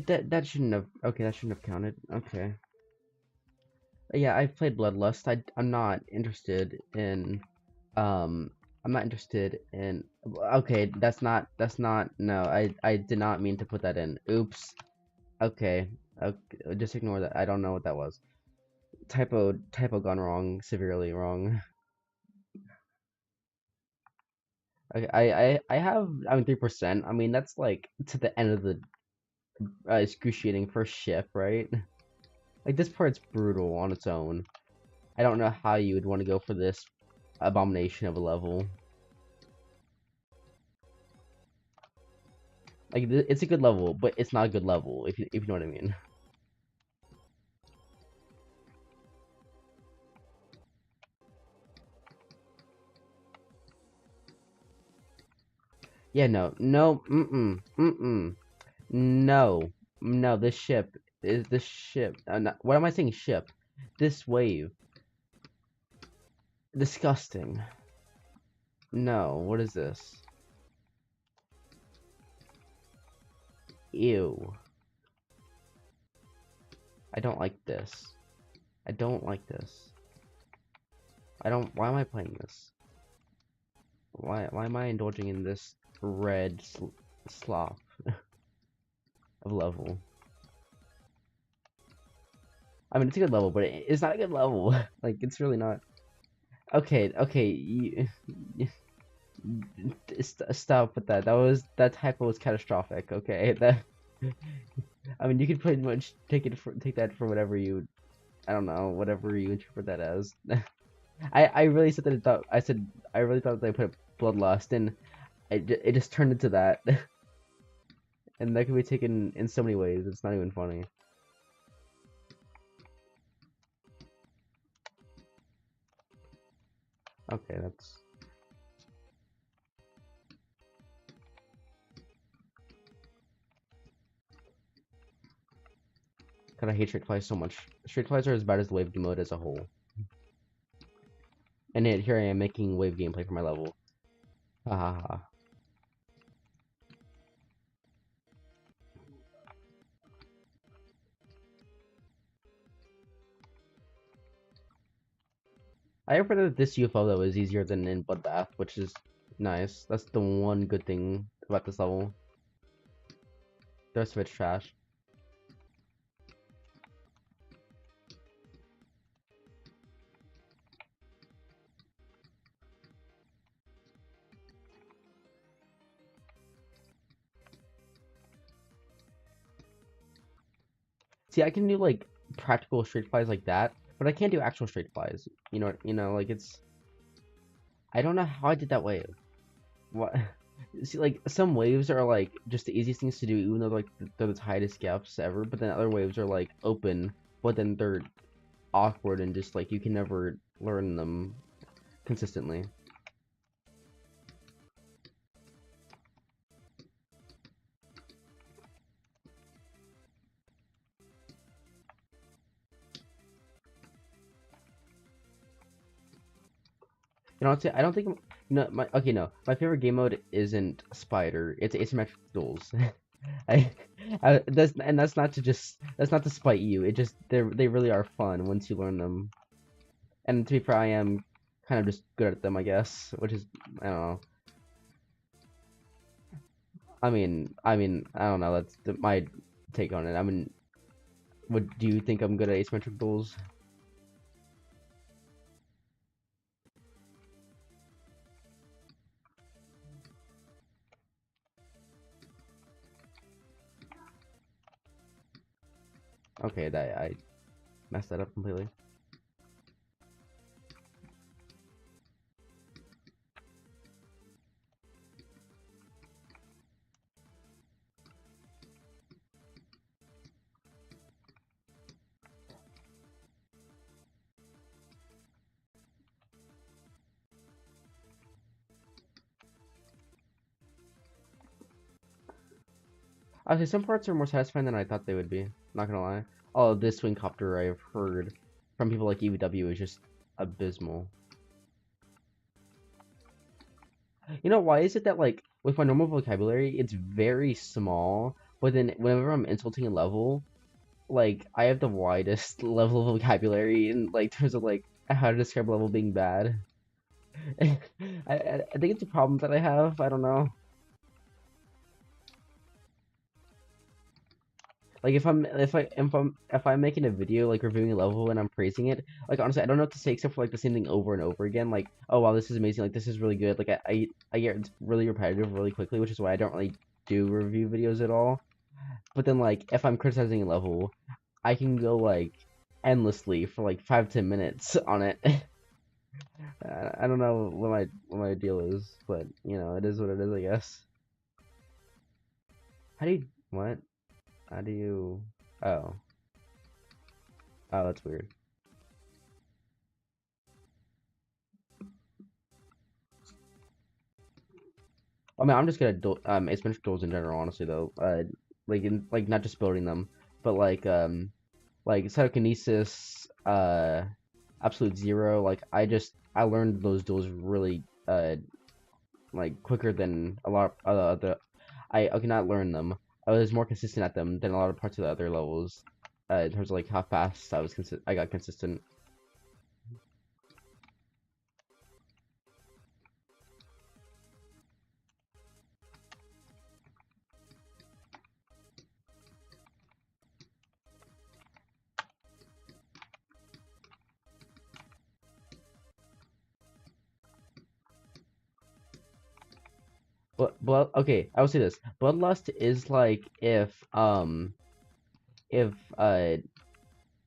That shouldn't have, okay, that shouldn't have counted. Okay. Yeah, I've played Bloodlust. I'm not interested in um I'm not interested in, okay, that's not no, I did not mean to put that in. Oops. Okay. Okay, just ignore that. I don't know what that was. Typo gone wrong, severely wrong. Okay, I have, I mean, 3%. I mean, that's like to the end of the excruciating first ship, right? Like, this part's brutal on its own. I don't know how you would want to go for this abomination of a level. Like, it's a good level, but it's not a good level, if you know what I mean. Yeah, no, no, this ship, what am I saying, ship? This wave, disgusting. No, what is this? Ew. I don't like this. I don't like this. Why am I playing this? Why am I indulging in this red slop of level? I mean, it's a good level, but it's not a good level. Like, it's really not. Okay, okay, stop with that. That typo was catastrophic. Okay, that. I mean, you could pretty much take that for whatever you, I don't know, whatever you interpret that as. I really said that I really thought they put bloodlust, and it just turned into that, and that could be taken in so many ways. It's not even funny. Okay, that's. God, I hate straight flies so much. Straight flies are as bad as the wave game mode as a whole. And yet here I am making wave gameplay for my level. Ha ha ha. I heard that this UFO though is easier than in Bloodbath, which is nice. That's the one good thing about this level. The rest of it's trash. See, I can do like practical straight flies like that, but I can't do actual straight flies. Like it's. I don't know how I did that wave. What? See, like some waves are like just the easiest things to do, even though like they're the tightest gaps ever. But then other waves are like open, but then they're awkward and just like you can never learn them consistently. Honestly, I don't think my okay no my favorite game mode isn't Spider. It's asymmetric duels. I, that's not to spite you. It just they really are fun once you learn them. And to be fair, I am kind of just good at them, I guess. Which is I don't know. I don't know. That's my take on it. I mean, what do you think I'm good at asymmetric duels? Okay, that I messed that up completely. Actually, some parts are more satisfying than I thought they would be. Not gonna lie. Oh, this wing copter I've heard from people like EVW is just abysmal. Why is it that like with my normal vocabulary, it's very small, but then whenever I'm insulting a level, like I have the widest level of vocabulary in like terms of like how to describe a level being bad. I think it's a problem that I have. I don't know. Like if I'm making a video like reviewing a level and I'm praising it, like honestly I don't know what to say except for like the same thing over and over again. Like, oh wow, this is amazing, like this is really good. Like I get really repetitive really quickly, which is why I don't really do review videos at all. But then like if I'm criticizing a level, I can go like endlessly for like 5-10 minutes on it. I don't know what my deal is, but it is what it is, I guess. How do you what? How do you oh. Oh, that's weird. I mean, I'm just gonna do asymmetric duels in general, honestly though. Like not just building them, but like psychokinesis, absolute zero. Like I learned those duels really like quicker than a lot of other. I could not learn them. I was more consistent at them than a lot of parts of the other levels. In terms of like how fast I got consistent. But blood. Okay, I will say this. Bloodlust is like if uh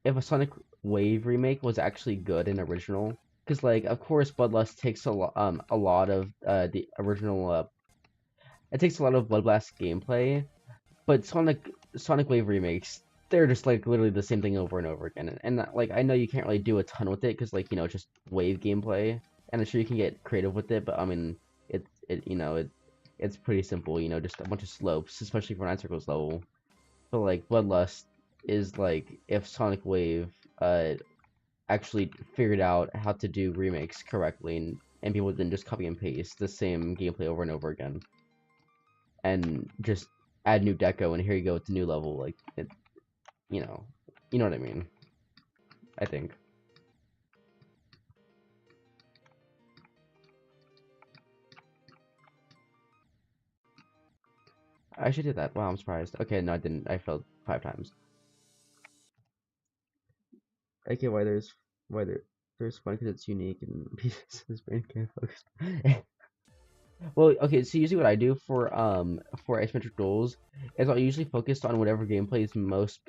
if a Sonic Wave remake was actually good and original, because like of course Bloodlust takes a lot of the original it takes a lot of Bloodblast gameplay, but Sonic Wave remakes, they're just like literally the same thing over and over again, and like I know you can't really do a ton with it because like it's just wave gameplay, and I'm sure you can get creative with it, but I mean it's pretty simple, just a bunch of slopes, especially for Nine Circles level. But like Bloodlust is like if Sonic Wave actually figured out how to do remakes correctly and people didn't just copy and paste the same gameplay over and over again and just add new deco and here you go with the new level like it you know what I mean. I think I should do that. Wow, I'm surprised. Okay, no, I didn't. I failed 5 times. Okay, there's fun because it's unique and his brain can't focus. Well, okay, so usually what I do for asymmetric duels is I'll usually focus on whatever gameplay is most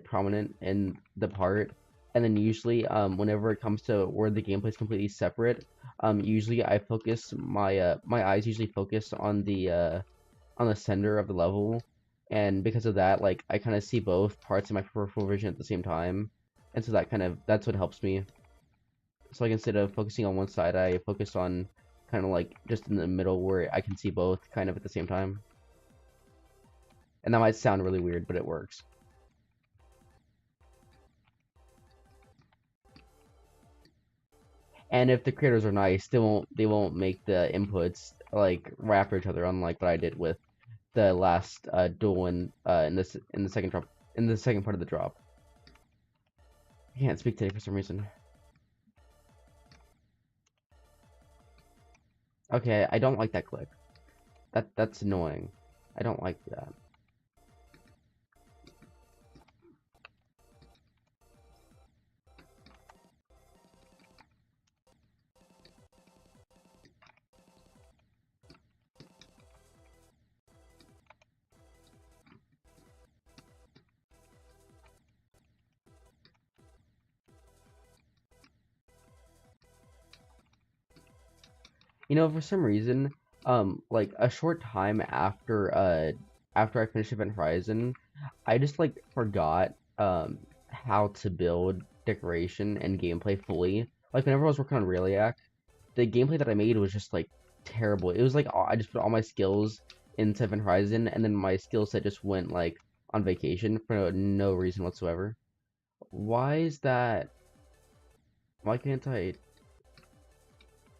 prominent in the part, and then usually whenever it comes to where the gameplay is completely separate, usually I focus my eyes usually focus on the center of the level, and because of that, like I kind of see both parts of my peripheral vision at the same time, and so that's what helps me. So like instead of focusing on one side, I focus on kind of like just in the middle where I can see both kind of at the same time. And that might sound really weird, but it works. And if the creators are nice, they won't make the inputs like right after each other, unlike what I did with the last duel in the second drop in the second part of the drop. I can't speak today for some reason. Okay, I don't like that click. That's annoying. I don't like that. You know, for some reason, like a short time after I finished Event Horizon, I just like forgot how to build decoration and gameplay fully. Like whenever I was working on Reliac, the gameplay that I made was just like terrible. It was like I just put all my skills into Event Horizon, and then my skill set just went like on vacation for no reason whatsoever. Why is that? Why can't I?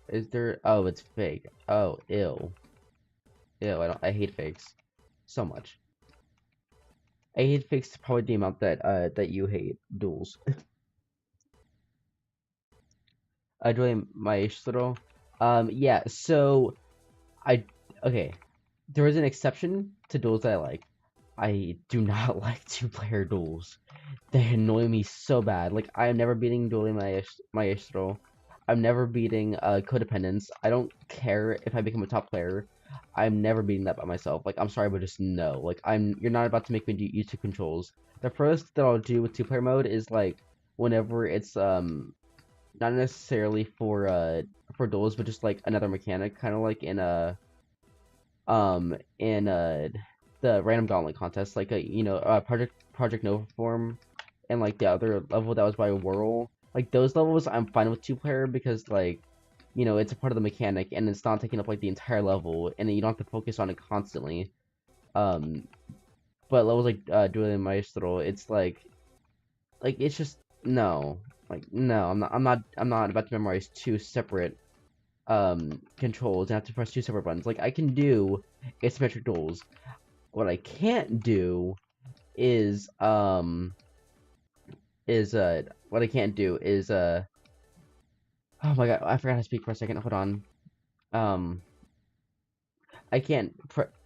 Is there? Oh, it's fake. Oh, ew. Ew, I hate fakes so much. I hate fakes probably the amount that you hate duels. Doing Maestro. Yeah, so I okay. There is an exception to duels that I like. I do not like two-player duels. They annoy me so bad. Like I am never beating Dueling Maestro. I'm never beating Codependence. I don't care if I become a top player. I'm never beating that by myself. Like I'm sorry, but just no. Like you're not about to make me do use two controls. The first that I'll do with two-player mode is like whenever it's not necessarily for duels, but just like another mechanic, kind of like in the random gauntlet contest, like Project Nova form, and like the other level that was by Whirl. Like those levels, I'm fine with two-player because like it's a part of the mechanic and it's not taking up like the entire level, and then you don't have to focus on it constantly. Um, but levels like Dueling Maestro, it's like it's just no, like no, I'm not about to memorize two separate controls and have to press two separate buttons. Like I can do asymmetric duels. What I can't do is what I can't do is oh my god, I forgot how to speak for a second. Hold on. Um I can't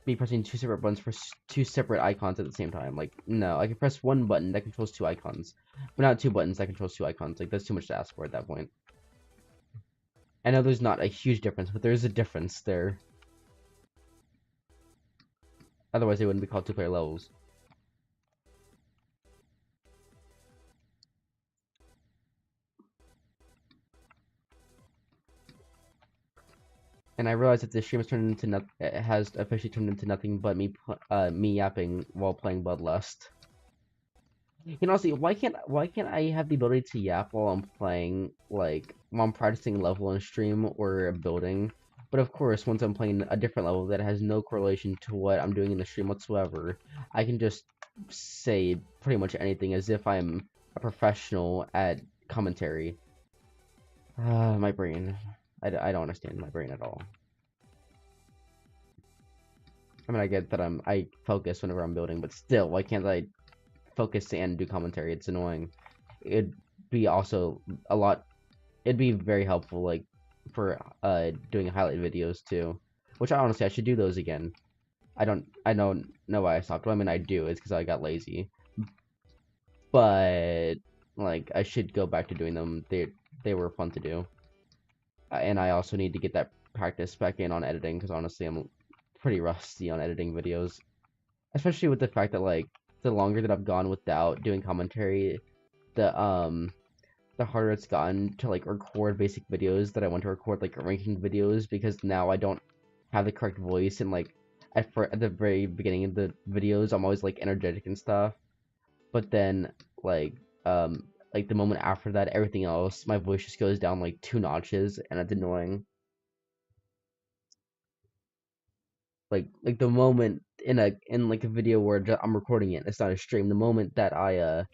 be pressing two separate buttons for two separate icons at the same time. Like no, I can press one button that controls two icons, but not two buttons that controls two icons. Like that's too much to ask for at that point. I know there's not a huge difference, but there is a difference there. Otherwise, they wouldn't be called two-player levels. And I realized that this stream has turned into has officially turned into nothing but me yapping while playing Bloodlust. You know, see, why can't I have the ability to yap while I'm playing, like while I'm practicing level on stream or building? But of course, once I'm playing a different level that has no correlation to what I'm doing in the stream whatsoever, I can just say pretty much anything as if I'm a professional at commentary. My brain. I don't understand my brain at all. I mean, I get that I focus whenever I'm building, but still, why can't I focus and do commentary? It's annoying. It'd be also a lot. It'd be very helpful, like for doing highlight videos too. Which honestly, I should do those again. I don't know why I stopped. Well, I mean, I do. It's because I got lazy. But like, I should go back to doing them. They were fun to do. And I also need to get that practice back in on editing because honestly, I'm pretty rusty on editing videos, especially with the fact that like the longer that I've gone without doing commentary, the um the harder it's gotten to like record basic videos that I want to record like ranking videos because now I don't have the correct voice and like at the very beginning of the videos I'm always like energetic and stuff, but then like like the moment after that everything else my voice just goes down like 2 notches and it's annoying. Like the moment in like a video where I'm recording it, it's not a stream. The moment that I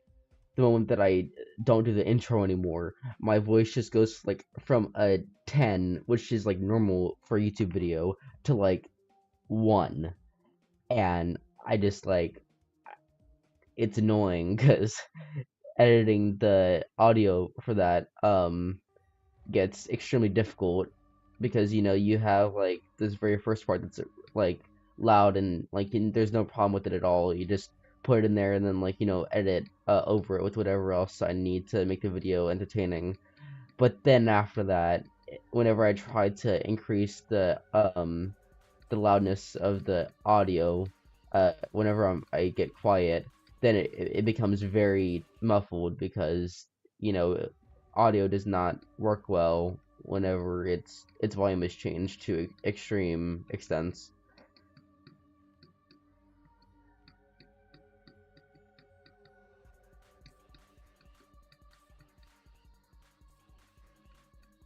don't do the intro anymore, my voice just goes like from a 10, which is like normal for a YouTube video, to like 1, and I just like it's annoying because editing the audio for that gets extremely difficult because you have like this very first part that's like loud and like there's no problem with it at all. You just put it in there and then like edit over it with whatever else I need to make the video entertaining. But then after that, whenever I try to increase the loudness of the audio, whenever I get quiet, then it becomes very muffled because you know audio does not work well whenever its volume is changed to extreme extents.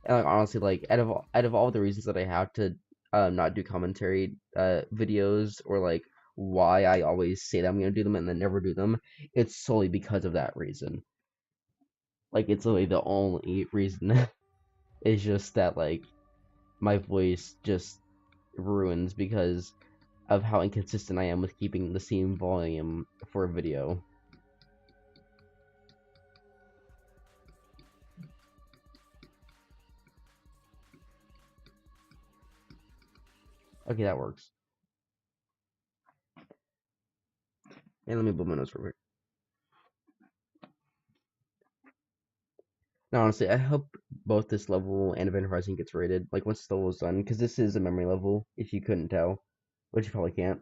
And like honestly, like out of all the reasons that I have to not do commentary videos or like why I always say that I'm gonna do them and then never do them, it's solely because of that reason. Like it's literally the only reason. It's just that like my voice just ruins because of how inconsistent I am with keeping the same volume for a video. Okay, that works. And let me blow my nose real quick. Now, honestly, I hope both this level and Event Horizon gets rated, like once the level is done, because this is a memory level, if you couldn't tell, which you probably can't.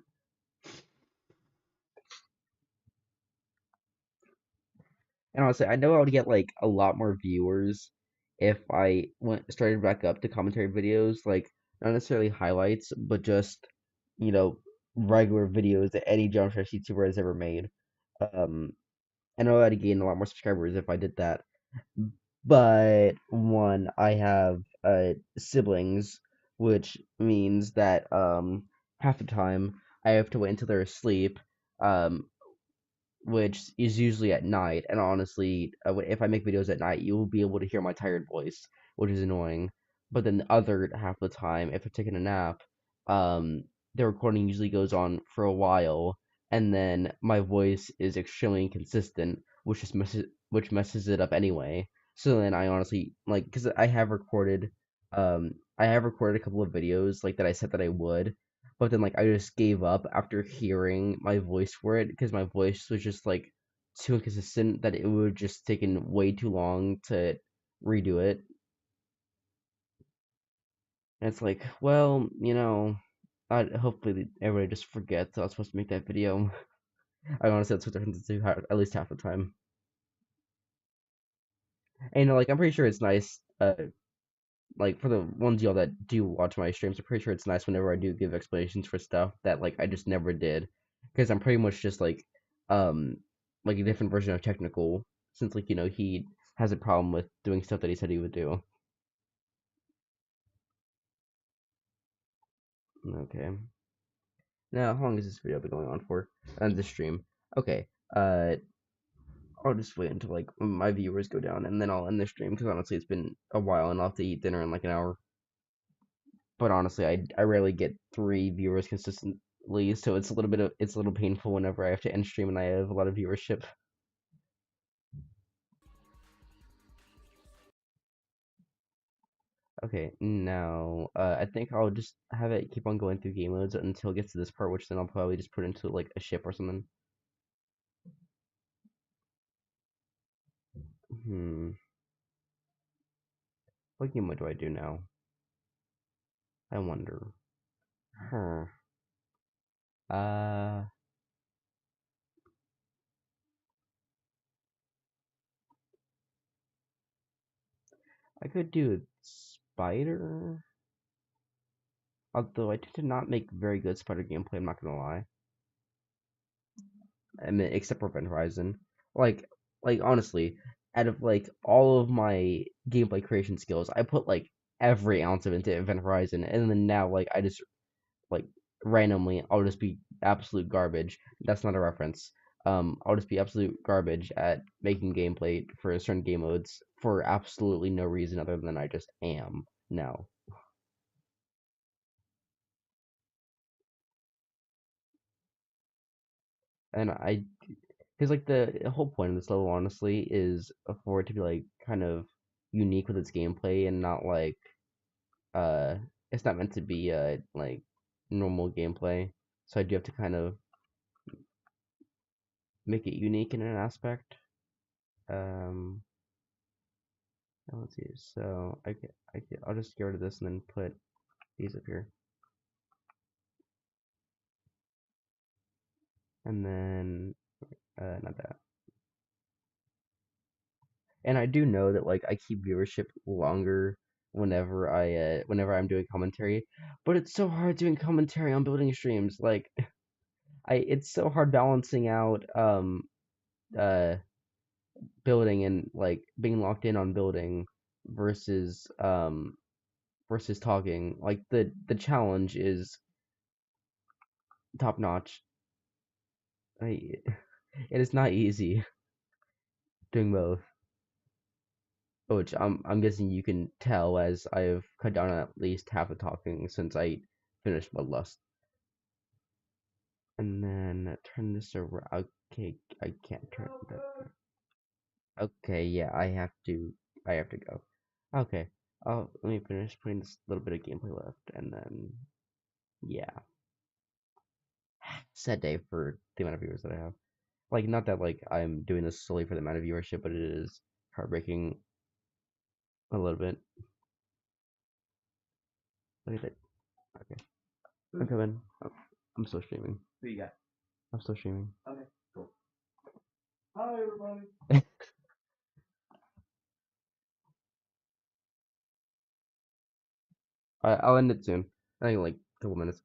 And honestly, I know I would get like a lot more viewers if I started back up to commentary videos, like not necessarily highlights, but just you know regular videos that any JavaScript YouTuber has ever made. Um, I know I'd gain a lot more subscribers if I did that. But one, I have siblings, which means that half the time I have to wait until they're asleep, um, which is usually at night. And honestly, if I make videos at night, you will be able to hear my tired voice, which is annoying. But then the other half of the time, if I'm taking a nap, um, the recording usually goes on for a while, and then my voice is extremely inconsistent, which messes it up anyway. So then I honestly like because I have recorded a couple of videos like that I said that I would, but then like I just gave up after hearing my voice for it because my voice was just like too inconsistent that it would just taken way too long to redo it. And it's like, well, I hopefully everybody just forgets I was supposed to make that video. I honestly that's what they're to do at least half the time. And like I'm pretty sure it's nice. Like for the ones y'all that do watch my streams, I'm pretty sure it's nice whenever I do give explanations for stuff that like I just never did, because I'm pretty much just um like a different version of technical, since like he has a problem with doing stuff that he said he would do. Okay, now how long has this video been going on for? And this stream. Okay, I'll just wait until like my viewers go down, and then I'll end the stream because honestly it's been a while, and I'll have to eat dinner in like an hour. But honestly, I rarely get 3 viewers consistently, so it's a little painful whenever I have to end stream and I have a lot of viewership. Okay, now I think I'll just have it keep on going through game modes until it gets to this part, which then I'll probably just put into like a ship or something. Hmm. What game mode do I do now? I wonder. Huh. Uh, I could do Spider. Although I tend to not make very good Spider gameplay, I'm not gonna lie. I mean, except for Event Horizon. Like, like honestly, out of like all of my gameplay creation skills, I put like every ounce of it into Event Horizon, and then now like I just like randomly I'll just be absolute garbage. That's not a reference. I'll just be absolute garbage at making gameplay for certain game modes for absolutely no reason other than I just am now. And I, because like the whole point of this level, honestly, is for it to be like kind of unique with its gameplay and not like uh, it's not meant to be like normal gameplay. So I do have to kind of make it unique in an aspect. Um, let's see. So I'll just get rid of this and then put these up here, and then not that. And I do know that like I keep viewership longer whenever I'm doing commentary, but it's so hard doing commentary on building streams. Like it's so hard balancing out uh building and like being locked in on building versus versus talking. Like the challenge is top notch. I it is not easy doing both. Which I'm guessing you can tell as I've cut down on at least half the talking since I finished Bloodlust. And then turn this around. Okay, I can't turn that. Okay, yeah, I have to go. Okay, let me finish putting this little bit of gameplay left, and then yeah, set day for the amount of viewers that I have. Like, not that like I'm doing this solely for the amount of viewership, but it is heartbreaking a little bit. Look at it. Okay, I'm coming. I'm still streaming. Who you got? I'm still streaming. Okay, cool. Hi everybody. I'll end it soon. I think like a couple minutes.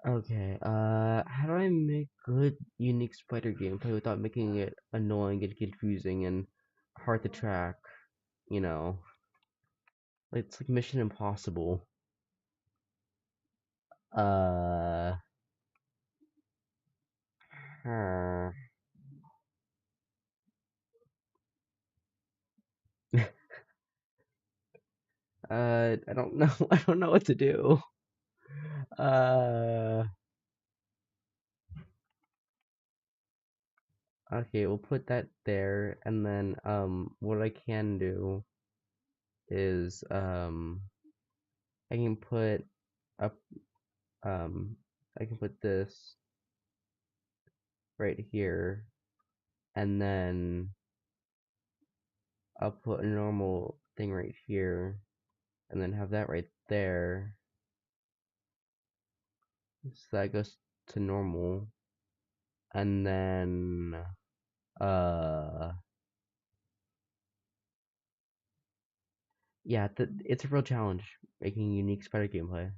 Okay, how do I make good, unique spider gameplay without making it annoying and confusing and hard to track? You know, like, it's like Mission Impossible. Uh, uh, I don't know. I don't know what to do. Uh, okay, we'll put that there, and then what I can do is I can put up I can put this right here, and then I'll put a normal thing right here, and then have that right there. So that goes to normal, and then uh, yeah, it's a real challenge making unique spider gameplay.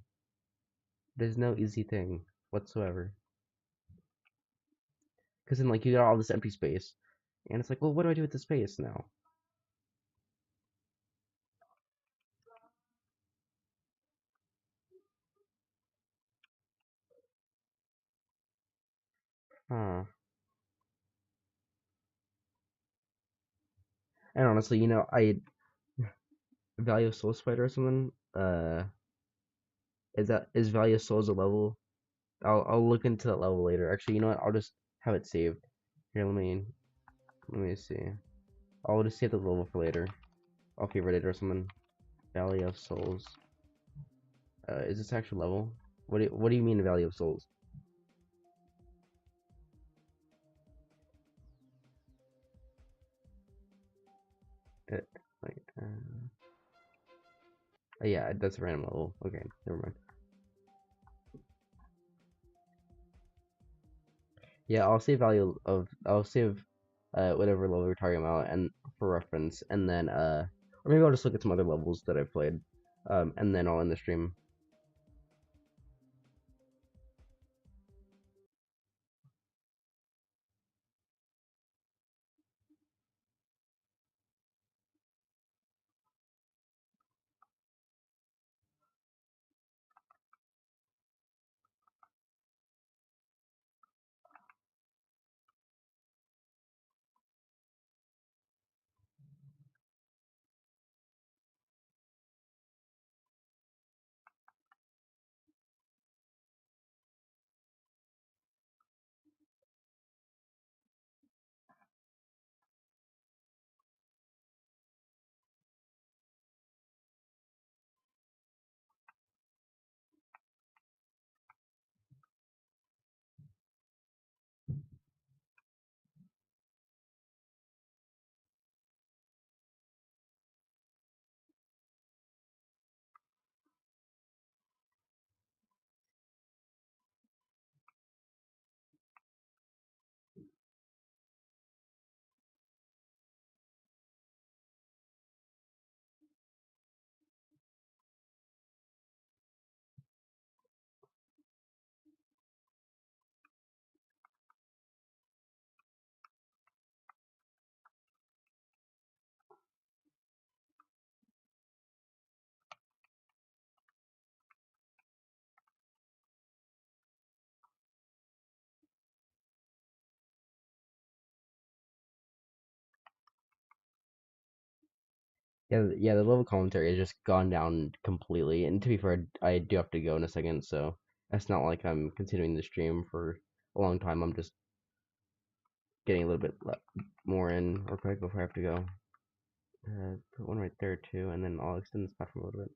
There's no easy thing whatsoever, because then like you got all this empty space, and it's like, well, what do I do with the space now? Huh? And honestly, I value of soul spider or something. Is value of souls a level? I'll look into that level later. Actually, you know what? I'll just have it saved. Here, let me see. I'll just save the level for later. I'll favorite it or something. Valley of Souls. Is this actual level? What do you mean Valley of Souls? It, like, oh yeah, that's a random level. Okay, never mind. Yeah, I'll save whatever level we're talking about and for reference, and then or maybe I'll just look at some other levels that I've played, and then I'll end the stream. Yeah, the level commentary has just gone down completely. And to be fair, I do have to go in a second, so it's not like I'm continuing the stream for a long time. I'm just getting a little bit more in real quick before I have to go. Put one right there too, and then I'll extend this platform a little bit.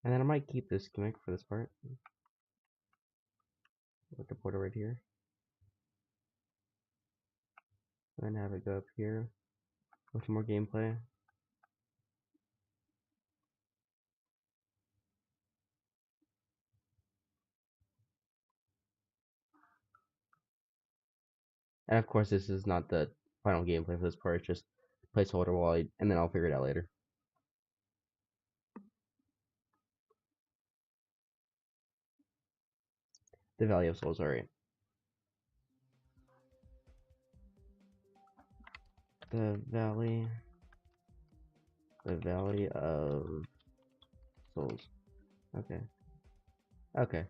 And then I might keep this gimmick for this part. With the portal right here. And then have it go up here with more gameplay. And of course, this is not the final gameplay for this part. It's just placeholder while and then I'll figure it out later. The Valley of Souls, alright. The Valley of Souls. Okay. Okay.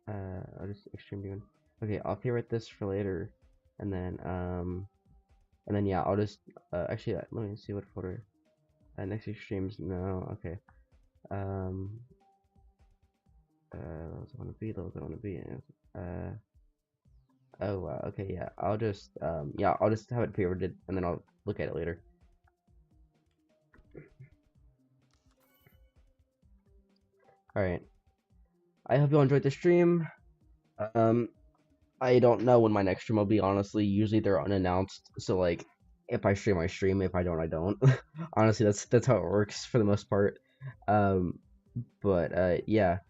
I'll just extreme demon. Okay, I'll favorite this for later, and then yeah, I'll just actually let me see what folder. Next extremes. No. Okay. Those I want to be. Those I want to be. Oh wow. Okay. Yeah. I'll just have it favorited, and then I'll look at it later. All right. I hope you all enjoyed the stream. I don't know when my next stream will be, honestly. Usually they're unannounced, so like if I stream I stream, if I don't I don't. Honestly, that's how it works for the most part. Um but yeah.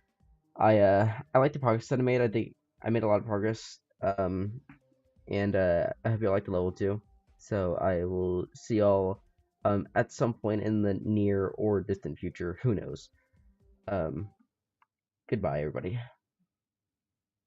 I like the progress that I made. I think I made a lot of progress. And I hope you like the level too. So I will see y'all at some point in the near or distant future, who knows. Um Goodbye everybody.